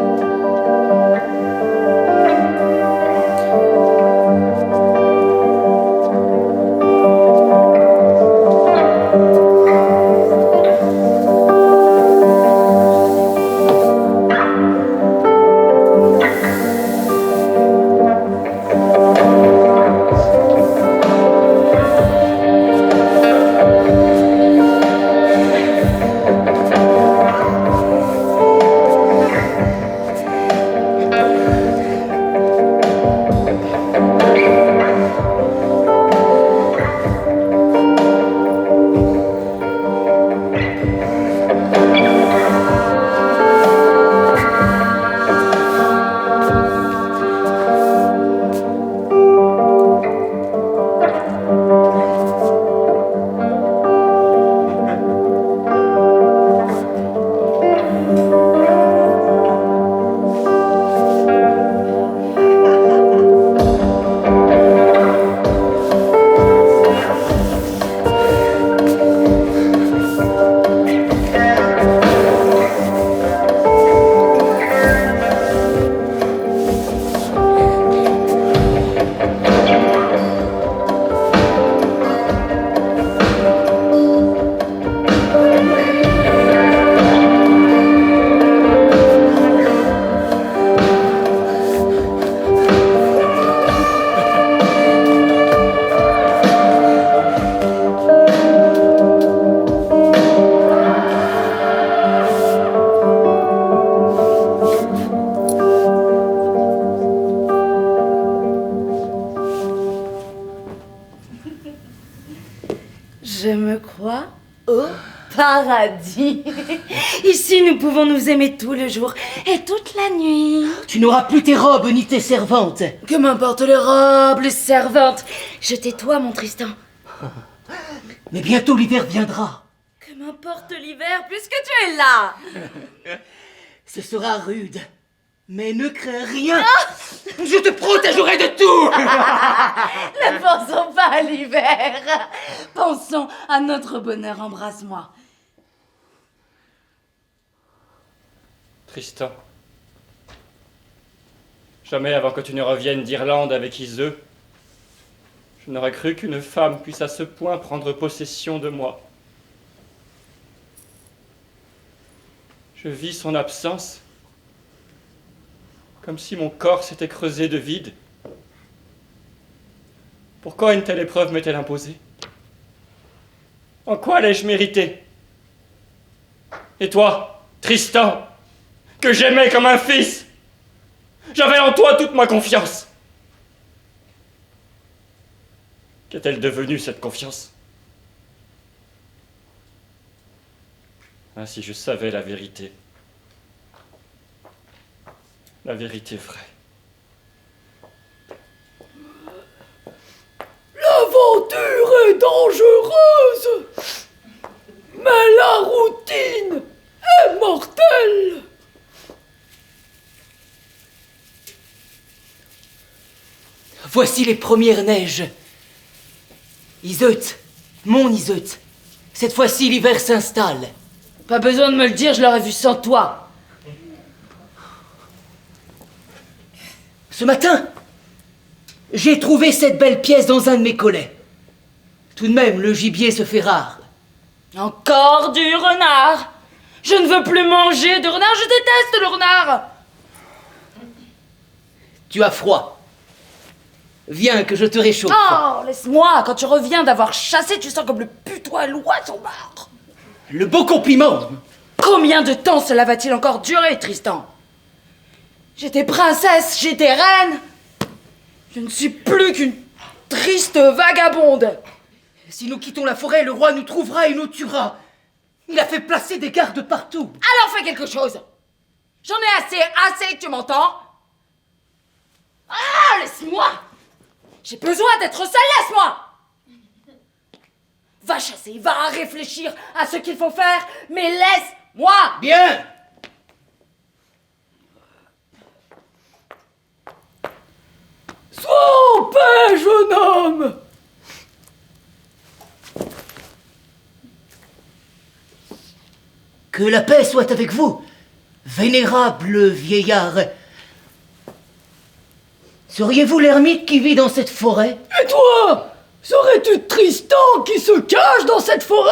Je me crois au paradis. Ici, nous pouvons nous aimer tout le jour et toute la nuit. Tu n'auras plus tes robes ni tes servantes. Que m'importent les robes, les servantes. Je tais-toi, mon Tristan. Mais bientôt l'hiver viendra. Que m'importe l'hiver puisque tu es là. Ce sera rude. Mais ne crains rien. Je te protégerai de tout. Ne pensons pas à l'hiver. Pensons à notre bonheur. Embrasse-moi. Tristan, jamais avant que tu ne reviennes d'Irlande avec Iseux, je n'aurais cru qu'une femme puisse à ce point prendre possession de moi. Je vis son absence comme si mon corps s'était creusé de vide. Pourquoi une telle épreuve m'est-elle imposée? En quoi l'ai-je mérité? Et toi, Tristan, que j'aimais comme un fils, j'avais en toi toute ma confiance. Qu'est-elle devenue, cette confiance? Ah, si je savais la vérité. La vérité vraie. L'aventure est dangereuse, mais la routine est mortelle. Voici les premières neiges. Iseut, mon Iseut, cette fois-ci l'hiver s'installe. Pas besoin de me le dire, je l'aurais vu sans toi. Ce matin, j'ai trouvé cette belle pièce dans un de mes collets. Tout de même, le gibier se fait rare. Encore du renard. Je ne veux plus manger de renard, je déteste le renard. Tu as froid. Viens que je te réchauffe. Oh, laisse-moi. Quand tu reviens d'avoir chassé, tu sens comme le putois l'oiseau mort. Le beau compliment. Combien de temps cela va-t-il encore durer, Tristan? J'étais princesse, j'étais reine. Je ne suis plus qu'une triste vagabonde. Si nous quittons la forêt, le roi nous trouvera et nous tuera. Il a fait placer des gardes partout. Alors fais quelque chose. J'en ai assez, tu m'entends? Ah, laisse-moi. J'ai besoin d'être seule, laisse-moi. Va chasser, va réfléchir à ce qu'il faut faire, mais laisse-moi. Bien. Sois en paix, jeune homme. Que la paix soit avec vous, vénérable vieillard. Seriez-vous l'ermite qui vit dans cette forêt? Et toi, serais-tu Tristan qui se cache dans cette forêt?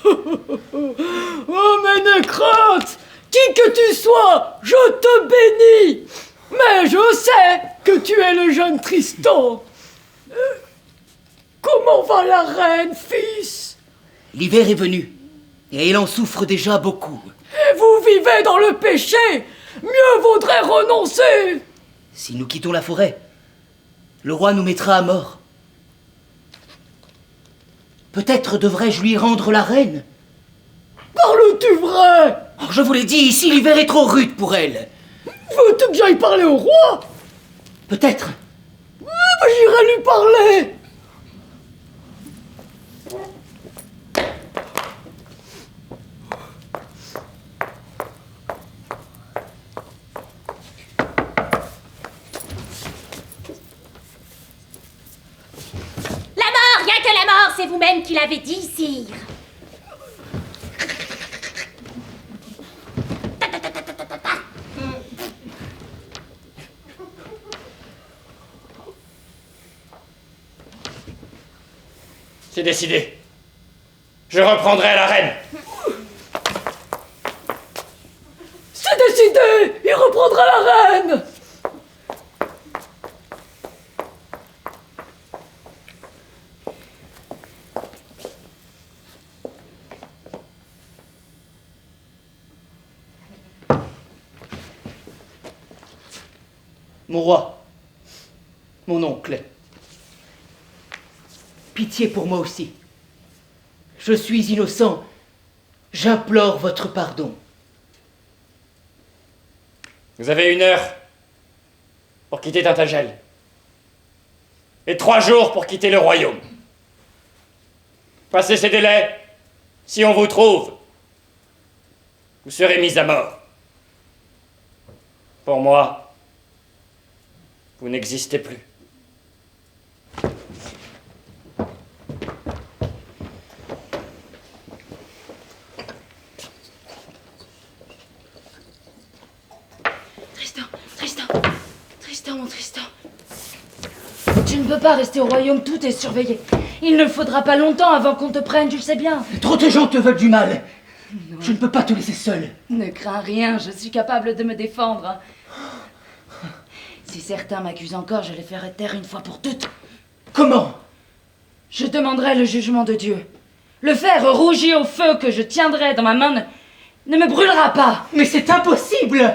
Oh, mais n'aie crainte, qui que tu sois, je te bénis. Mais je sais que tu es le jeune Tristan. Comment va la reine, fils? L'hiver est venu, et elle en souffre déjà beaucoup. Et vous vivez dans le péché. Mieux vaudrait renoncer. Si nous quittons la forêt, le roi nous mettra à mort. Peut-être devrais-je lui rendre la reine. Parles-tu vrai? Oh, je vous l'ai dit, ici l'hiver est trop rude pour elle. Veux-tu que j'aille parler au roi? Peut-être. J'irai lui parler. La mort, rien que la mort, c'est vous-même qui l'avez dit, sire. C'est décidé. Je reprendrai la reine. C'est décidé. Il reprendra la reine. Mon roi, mon oncle, pitié pour moi aussi. Je suis innocent. J'implore votre pardon. Vous avez 1 heure pour quitter Tintagel. Et 3 jours pour quitter le royaume. Passez ces délais, si on vous trouve, vous serez mis à mort. Pour moi, vous n'existez plus. Tristan, mon Tristan. Tu ne peux pas rester au royaume, tout est surveillé. Il ne faudra pas longtemps avant qu'on te prenne, tu le sais bien. Trop de gens te veulent du mal. Je ne peux pas te laisser seul. Ne crains rien, je suis capable de me défendre. Si certains m'accusent encore, je les ferai taire une fois pour toutes. Comment? Je demanderai le jugement de Dieu. Le fer rougi au feu que je tiendrai dans ma main ne me brûlera pas. Mais c'est impossible!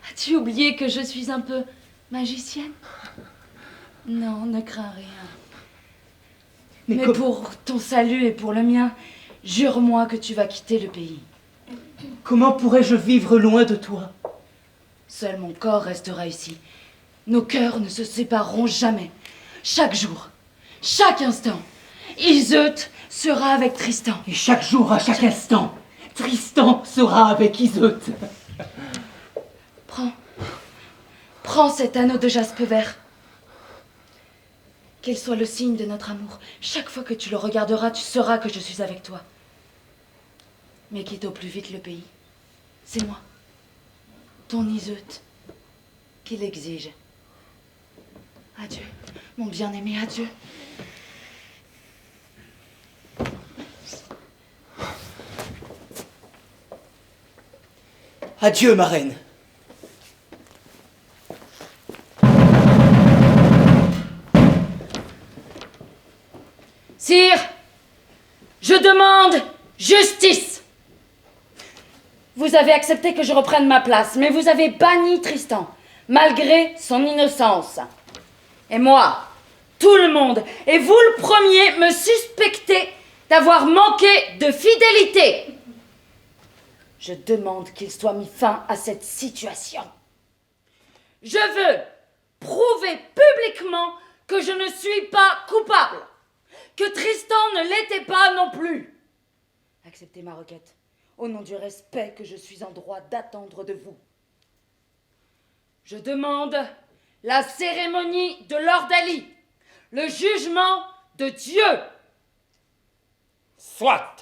As-tu oublié que je suis un peu magicienne? Non, ne crains rien. Mais pour ton salut et pour le mien, jure-moi que tu vas quitter le pays. Comment pourrais-je vivre loin de toi? Seul mon corps restera ici. Nos cœurs ne se sépareront jamais. Chaque jour, chaque instant, Iseut sera avec Tristan. Et chaque jour, à chaque instant, Tristan sera avec Iseut. Prends cet anneau de jaspe vert. qu'il soit le signe de notre amour. Chaque fois que tu le regarderas, tu sauras que je suis avec toi. Mais quitte au plus vite le pays. C'est moi, ton Iseut, qui l'exige. Adieu, mon bien-aimé, adieu. Adieu, ma reine. Sire, je demande justice. Vous avez accepté que je reprenne ma place, mais vous avez banni Tristan, malgré son innocence. Et moi, tout le monde, et vous le premier, me suspectez d'avoir manqué de fidélité. Je demande qu'il soit mis fin à cette situation. Je veux prouver publiquement que je ne suis pas coupable, que Tristan ne l'était pas non plus. Acceptez ma requête, au nom du respect que je suis en droit d'attendre de vous. Je demande la cérémonie de l'ordalie, le jugement de Dieu. Soit.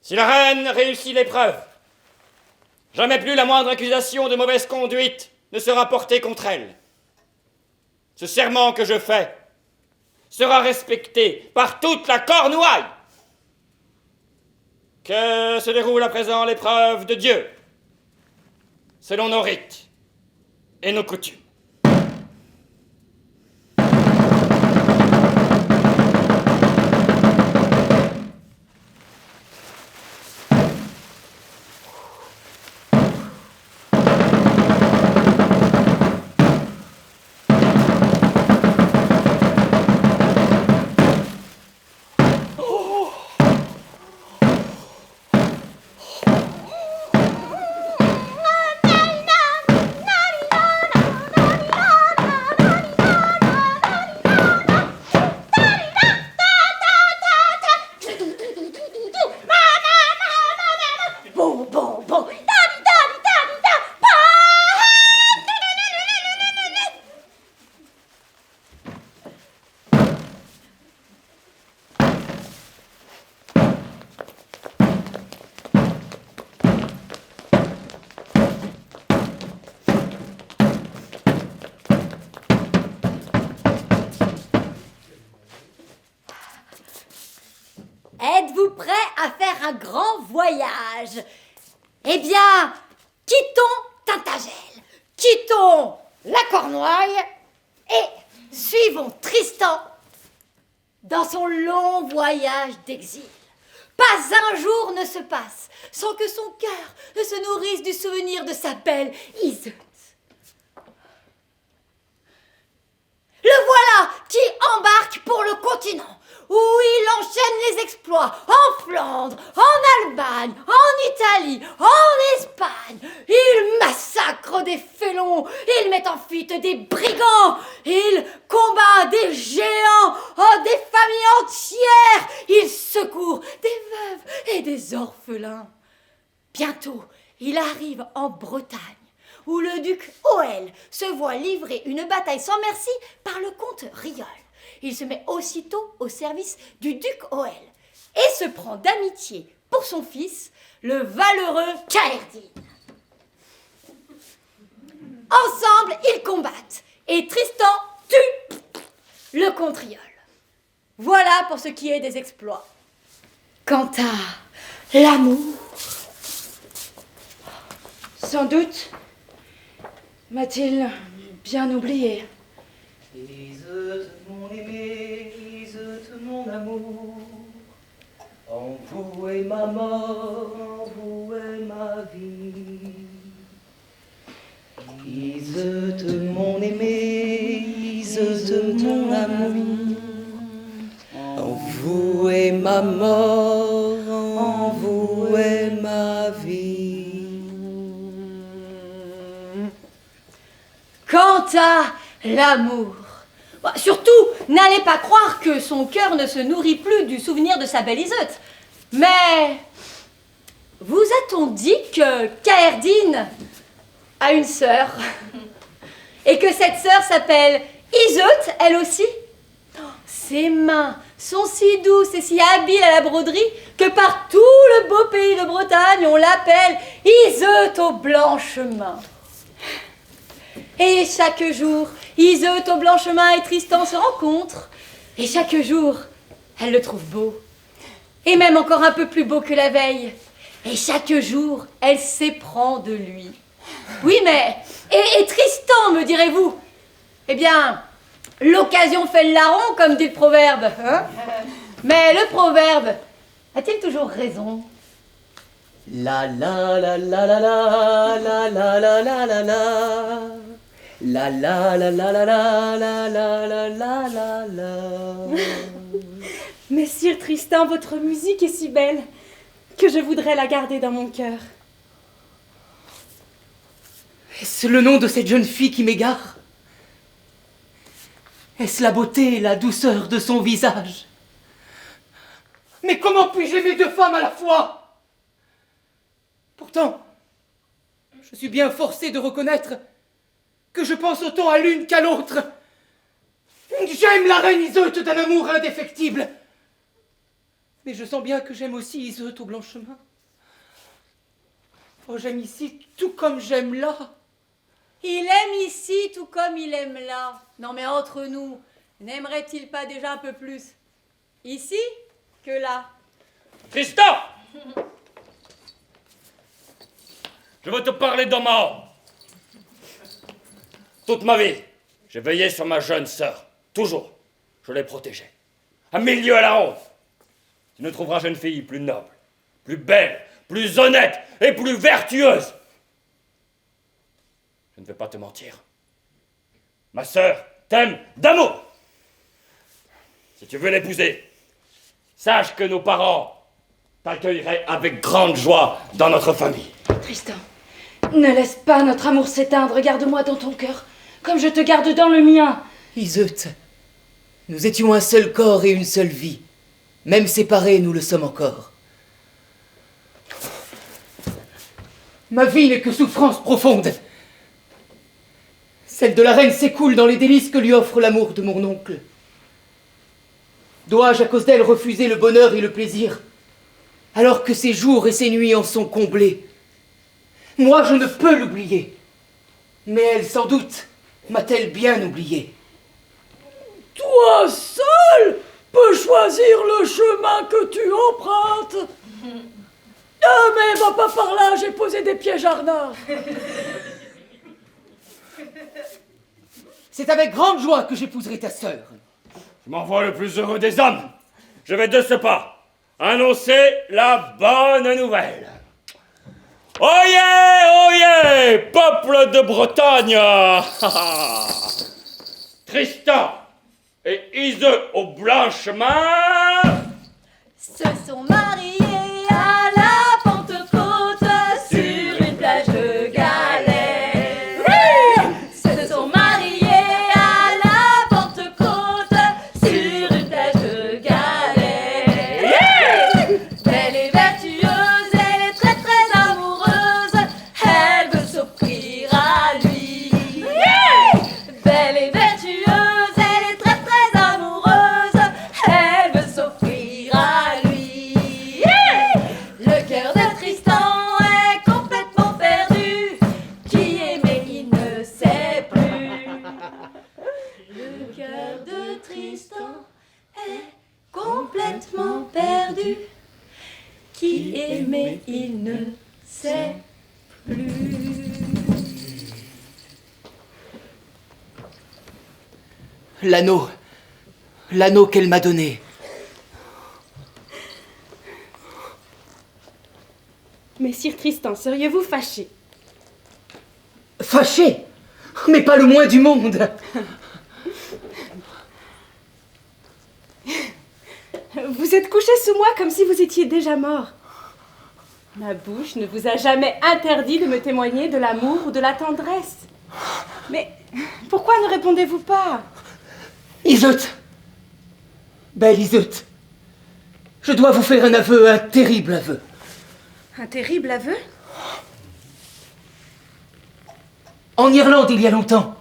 Si la reine réussit l'épreuve, jamais plus la moindre accusation de mauvaise conduite ne sera portée contre elle. Ce serment que je fais sera respecté par toute la Cornouaille. Que se déroule à présent l'épreuve de Dieu, selon nos rites et nos coutumes. Êtes-vous prêts à faire un grand voyage? Eh bien, quittons Tintagel, quittons la Cornouaille et suivons Tristan dans son long voyage d'exil. Pas un jour ne se passe sans que son cœur ne se nourrisse du souvenir de sa belle Iseut. Le voilà qui embarque pour le continent, où il enchaîne les exploits en Flandre, en Allemagne, en Italie, en Espagne. Il massacre des félons, il met en fuite des brigands, il combat des géants, des familles entières, il secourt des veuves et des orphelins. Bientôt, il arrive en Bretagne, où le duc Hoël se voit livrer une bataille sans merci par le comte Riol. Il se met aussitôt au service du duc Hoël et se prend d'amitié pour son fils, le valeureux Caerdine. Ensemble, ils combattent et Tristan tue le comte Riol. Voilà pour ce qui est des exploits. Quant à l'amour... Sans doute m'a-t-il bien oublié. Iseut, mon aimé, Iseut, mon amour, en vous est ma mort, en vous est ma vie. Iseut, mon aimé, Iseut, mon amour, ma vie. Quant à l'amour, surtout, n'allez pas croire que son cœur ne se nourrit plus du souvenir de sa belle Iseut. Mais vous a-t-on dit que Kaerdine a une sœur et que cette sœur s'appelle Iseut, elle aussi? Ses mains sont si douces et si habiles à la broderie que par tout le beau pays de Bretagne, on l'appelle Iseut aux blanches mains. Et chaque jour, Iseut aux blanches mains et Tristan se rencontrent. Et chaque jour, elle le trouve beau. Et même encore un peu plus beau que la veille. Et chaque jour, elle s'éprend de lui. Oui, mais... Et Tristan, me direz-vous? Eh bien, l'occasion fait le larron, comme dit le proverbe. Hein? Mais le proverbe a-t-il toujours raison? La la la la la la la la la la la la. La la la la la la la la la la la la. Messire Tristan, votre musique est si belle que je voudrais la garder dans mon cœur. Est-ce le nom de cette jeune fille qui m'égare? Est-ce la beauté et la douceur de son visage? Mais comment puis-je aimer deux femmes à la fois? Pourtant, je suis bien forcé de reconnaître que je pense autant à l'une qu'à l'autre. J'aime la reine Iseut d'un amour indéfectible. Mais je sens bien que j'aime aussi Iseut aux blanches mains. Oh, j'aime ici tout comme j'aime là. Il aime ici tout comme il aime là. Non mais entre nous, n'aimerait-il pas déjà un peu plus ici que là? Tristan! Je veux te parler d'Omar. Toute ma vie, j'ai veillé sur ma jeune sœur. Toujours. Je l'ai protégée. À milieu à la ronde. Tu ne trouveras jeune fille plus noble, plus belle, plus honnête et plus vertueuse. Je ne vais pas te mentir. Ma sœur t'aime d'amour. Si tu veux l'épouser, sache que nos parents t'accueilleraient avec grande joie dans notre famille. Tristan, ne laisse pas notre amour s'éteindre. Garde-moi dans ton cœur, comme je te garde dans le mien. Iseut, nous étions un seul corps et une seule vie. Même séparés, nous le sommes encore. Ma vie n'est que souffrance profonde. Celle de la reine s'écoule dans les délices que lui offre l'amour de mon oncle. Dois-je à cause d'elle refuser le bonheur et le plaisir, alors que ses jours et ses nuits en sont comblés? Moi, je ne peux l'oublier. Mais elle, sans doute, m'a-t-elle bien oublié? Toi seul peux choisir le chemin que tu empruntes. Ah, mais va pas par là, j'ai posé des pièges à renard. C'est avec grande joie que j'épouserai ta sœur. Je m'envoie le plus heureux des hommes. Je vais de ce pas annoncer la bonne nouvelle. Oyez, oyez, peuple de Bretagne. Tristan et Iseut aux blanches mains Se sont mariés à la Pentecôte sur une plage de galets. Se sont mariés à la Pentecôte sur une plage de galets. Belle et vertueuse, elle est très très amoureuse, elle veut s'offrir à lui. Belle et vertueuse, elle est très très amoureuse, elle veut s'offrir à lui. Le cœur de Tristan est complètement perdu, qui aimait il ne sait plus. Le cœur de Tristan est complètement perdu, qui aimait il ne sait plus. L'anneau qu'elle m'a donné. Messire Tristan, seriez-vous fâché? Fâché, mais pas le moins du monde. Vous êtes couché sous moi comme si vous étiez déjà mort. Ma bouche ne vous a jamais interdit de me témoigner de l'amour ou de la tendresse. Mais pourquoi ne répondez-vous pas? Iseut! Belle Iseut! Je dois vous faire un aveu, un terrible aveu. Un terrible aveu? En Irlande, il y a longtemps,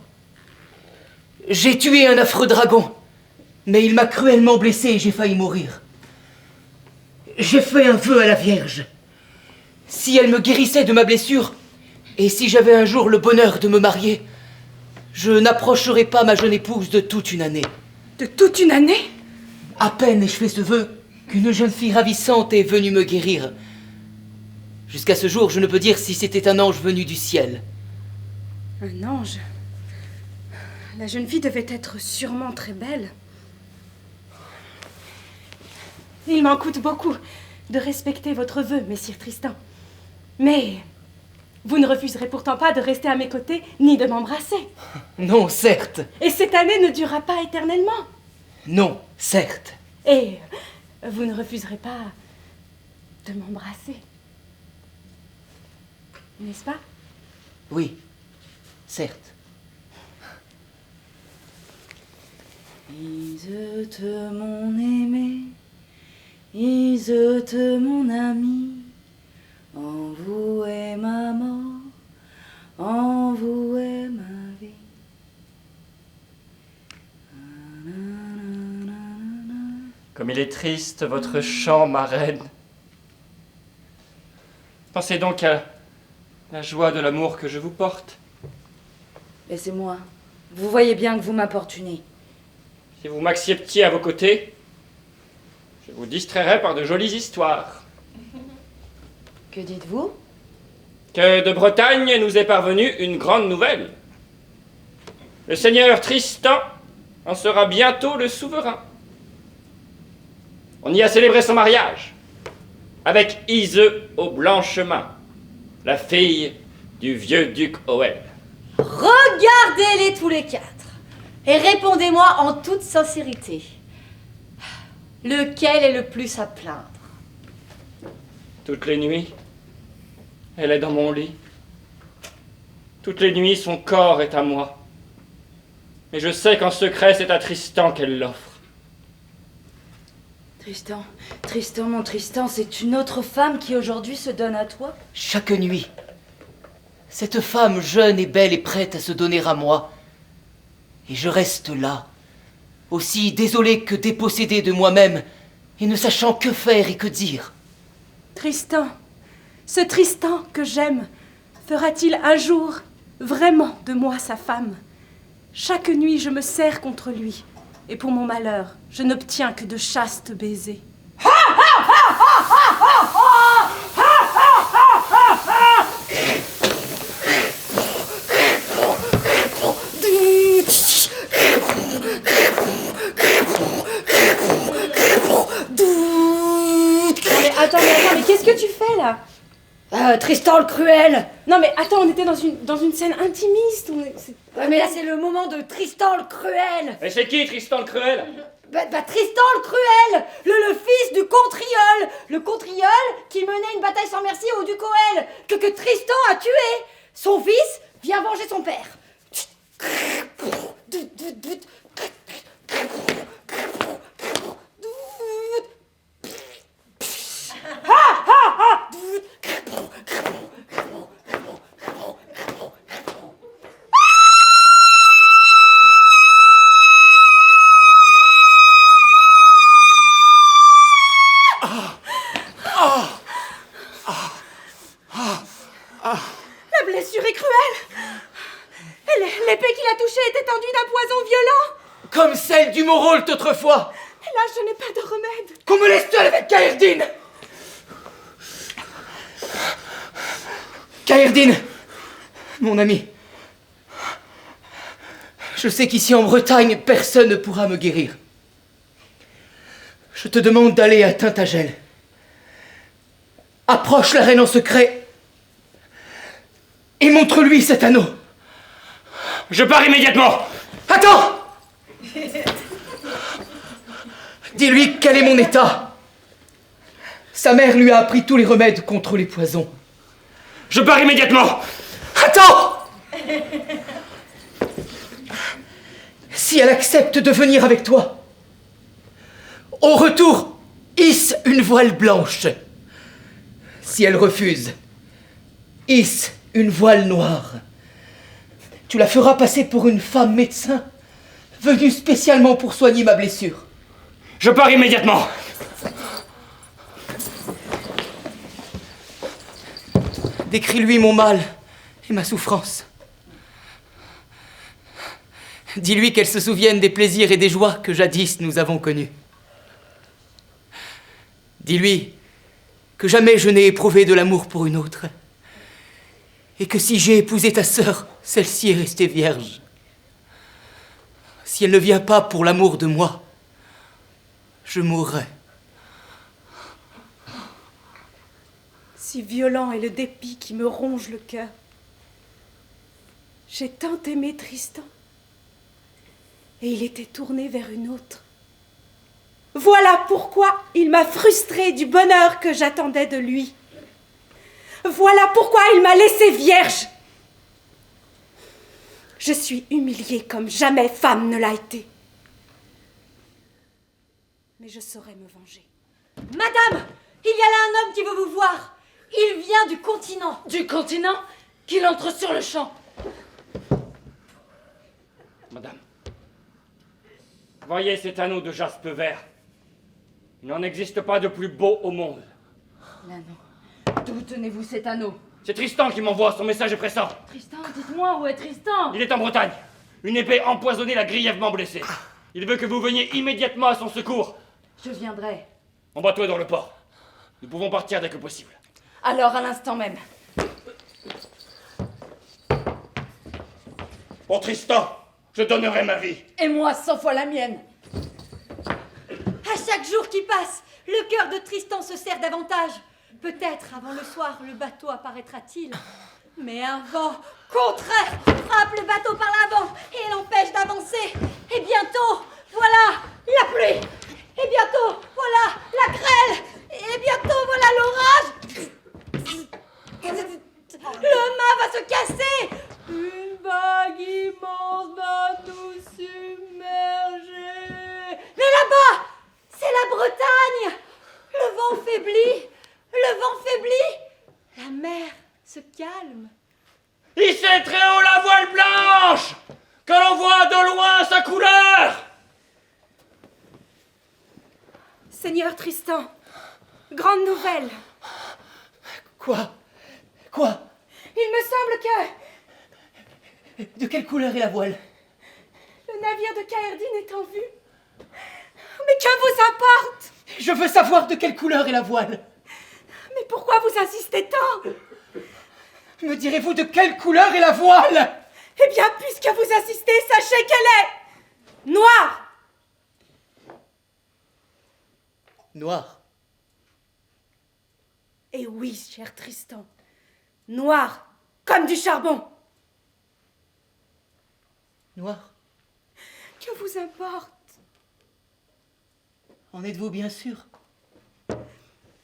j'ai tué un affreux dragon, mais il m'a cruellement blessé et j'ai failli mourir. J'ai fait un vœu à la Vierge. Si elle me guérissait de ma blessure, et si j'avais un jour le bonheur de me marier, je n'approcherais pas ma jeune épouse de toute une année. De toute une année? À peine ai-je fait ce vœu qu'une jeune fille ravissante est venue me guérir. Jusqu'à ce jour, je ne peux dire si c'était un ange venu du ciel. Un ange? La jeune fille devait être sûrement très belle. Il m'en coûte beaucoup de respecter votre vœu, messire Tristan. Mais vous ne refuserez pourtant pas de rester à mes côtés, ni de m'embrasser. Non, certes. Et cette année ne durera pas éternellement. Non, certes. Et vous ne refuserez pas de m'embrasser. N'est-ce pas? Oui, certes. Iseut, mon aimé, Iseut, mon ami, en vous est ma mort, en vous est ma vie. Comme il est triste, votre chant, ma reine. Pensez donc à la joie de l'amour que je vous porte. Laissez-moi. Vous voyez bien que vous m'importunez. Si vous m'acceptiez à vos côtés, je vous distrairais par de jolies histoires. Que dites-vous? Que de Bretagne nous est parvenue une grande nouvelle. Le seigneur Tristan en sera bientôt le souverain. On y a célébré son mariage avec Iseut aux blanches mains, la fille du vieux duc Owen. Regardez-les tous les quatre et répondez-moi en toute sincérité. Lequel est le plus à plaindre? Toutes les nuits, elle est dans mon lit. Toutes les nuits, son corps est à moi. Mais je sais qu'en secret, c'est à Tristan qu'elle l'offre. Tristan, Tristan, mon Tristan, c'est une autre femme qui aujourd'hui se donne à toi? Chaque nuit, cette femme jeune et belle est prête à se donner à moi. Et je reste là, aussi désolé que dépossédé de moi-même, et ne sachant que faire et que dire. Tristan, ce Tristan que j'aime, fera-t-il un jour vraiment de moi sa femme? Chaque nuit, je me serre contre lui. Et pour mon malheur, je n'obtiens que de chastes baisers. Attends, mais qu'est-ce que tu fais là? Tristan le Cruel. Non mais attends, on était dans une scène intimiste. Ouais, mais là c'est le moment de Tristan le Cruel. Et c'est qui, Tristan le Cruel? Tristan le Cruel, le fils du contriol. Le contriol qui menait une bataille sans merci au duc Oel, que Tristan a tué. Son fils vient venger son père. La blessure est cruelle. L'épée qui l'a touché était enduite d'un poison violent. Comme celle du Morolt autrefois. Et là, je n'ai pas de remède. Qu'on me laisse seul avec Caerdine. Caerdine, mon ami, je sais qu'ici en Bretagne, personne ne pourra me guérir. Je te demande d'aller à Tintagel. Approche la reine en secret et montre-lui cet anneau. Je pars immédiatement. Attends! Dis-lui quel est mon état. Sa mère lui a appris tous les remèdes contre les poisons. Je pars immédiatement. Attends! Si elle accepte de venir avec toi, au retour, hisse une voile blanche. Si elle refuse, hisse une voile noire. Tu la feras passer pour une femme médecin, venue spécialement pour soigner ma blessure. Je pars immédiatement. Décris-lui mon mal et ma souffrance. Dis-lui qu'elle se souvienne des plaisirs et des joies que jadis nous avons connus. Dis-lui que jamais je n'ai éprouvé de l'amour pour une autre, et que si j'ai épousé ta sœur, celle-ci est restée vierge. Si elle ne vient pas pour l'amour de moi, je mourrai. Si violent est le dépit qui me ronge le cœur. J'ai tant aimé Tristan, et il était tourné vers une autre. Voilà pourquoi il m'a frustrée du bonheur que j'attendais de lui. Voilà pourquoi il m'a laissée vierge. Je suis humiliée comme jamais femme ne l'a été. Mais je saurai me venger. Madame, il y a là un homme qui veut vous voir. Il vient du continent. Du continent? Qu'il entre sur le champ. Madame, voyez cet anneau de jaspe vert. Il n'en existe pas de plus beau au monde. L'anneau. D'où tenez-vous cet anneau? C'est Tristan qui m'envoie, son message est pressant. Tristan, dites-moi, où est Tristan? Il est en Bretagne. Une épée empoisonnée l'a grièvement blessé. Il veut que vous veniez immédiatement à son secours. Je viendrai. Embarque-toi dans le port. Nous pouvons partir dès que possible. Alors, à l'instant même. Pour Tristan, je donnerai ma vie. Et moi, 100 fois la mienne. À chaque jour qui passe, le cœur de Tristan se serre davantage. Peut-être avant le soir, le bateau apparaîtra-t-il. Mais un vent contraire frappe le bateau par l'avant et l'empêche d'avancer. Et bientôt, voilà la pluie. Et bientôt, voilà la grêle. Et bientôt, voilà l'orage. Le mât va se casser. Une vague immense va nous submerger. Mais là-bas, c'est la Bretagne. Le vent faiblit. Le vent faiblit. La mer se calme. Hissez très haut la voile blanche, que l'on voit de loin sa couleur. Seigneur Tristan, grande nouvelle. Quoi? Il me semble que De quelle couleur est la voile? le navire de Caerdine est en vue. Mais que vous importe? Je veux savoir de quelle couleur est la voile. Mais pourquoi vous insistez tant? Me direz-vous de quelle couleur est la voile? Eh bien, puisque vous insistez, sachez qu'elle est noire. Noir. Et oui, cher Tristan, noire comme du charbon. Noir. Que vous importe? En êtes-vous bien sûr?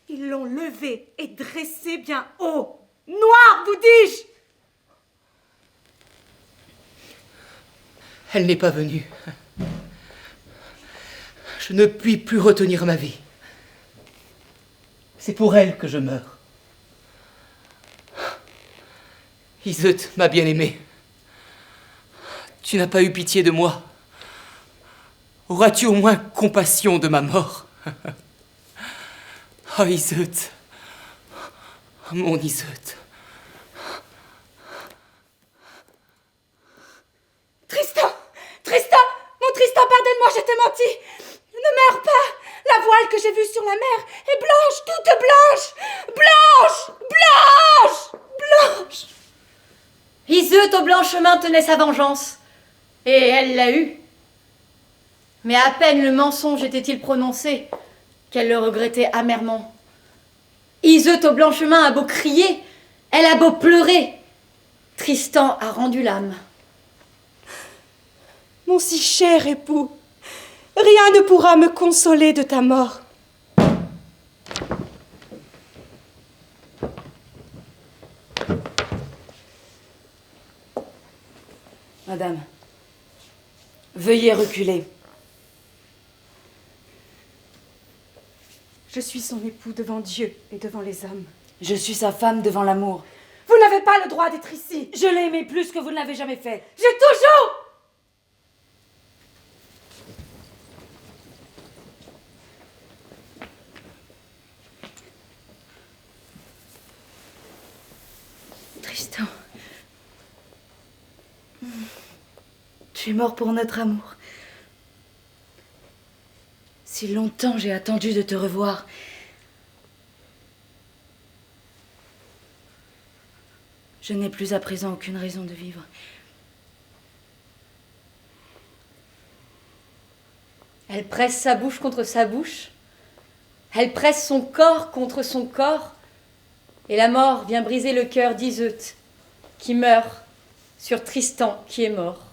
Ils l'ont levé et dressé bien haut. Noir, vous dis-je! Elle n'est pas venue. Je ne puis plus retenir ma vie. C'est pour elle que je meurs. Iseut, ma bien-aimée, tu n'as pas eu pitié de moi. Auras-tu au moins compassion de ma mort? Oh, Iseut, mon Iseut. Tristan! Tristan! Mon Tristan, pardonne-moi, je t'ai menti! Ne meurs pas! La voile que j'ai vue sur la mer est blanche, toute blanche! Blanche! Blanche! Blanche! Iseut au blanc chemin tenait sa vengeance. Et elle l'a eue. Mais à peine le mensonge était-il prononcé qu'elle le regrettait amèrement. Iseut au blanc chemin a beau crier, elle a beau pleurer, Tristan a rendu l'âme. Mon si cher époux, rien ne pourra me consoler de ta mort. madame. Veuillez reculer. Je suis son époux devant Dieu et devant les hommes. Je suis sa femme devant l'amour. Vous n'avez pas le droit d'être ici. Je l'ai aimé plus que vous ne l'avez jamais fait. J'ai toujours... Tristan. Tu es mort pour notre amour. Si longtemps j'ai attendu de te revoir. Je n'ai plus à présent aucune raison de vivre. Elle presse sa bouche contre sa bouche. Elle presse son corps contre son corps. Et la mort vient briser le cœur d'Iseut, qui meurt sur Tristan, qui est mort.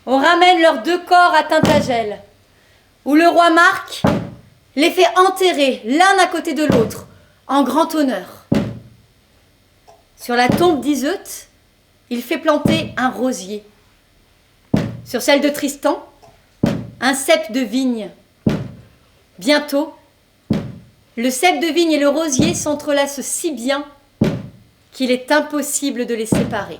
On ramène leurs deux corps à Tintagel, où le roi Marc les fait enterrer l'un à côté de l'autre, en grand honneur. Sur la tombe d'Iseut, il fait planter un rosier. Sur celle de Tristan, un cep de vigne. Bientôt, le cep de vigne et le rosier s'entrelacent si bien qu'il est impossible de les séparer.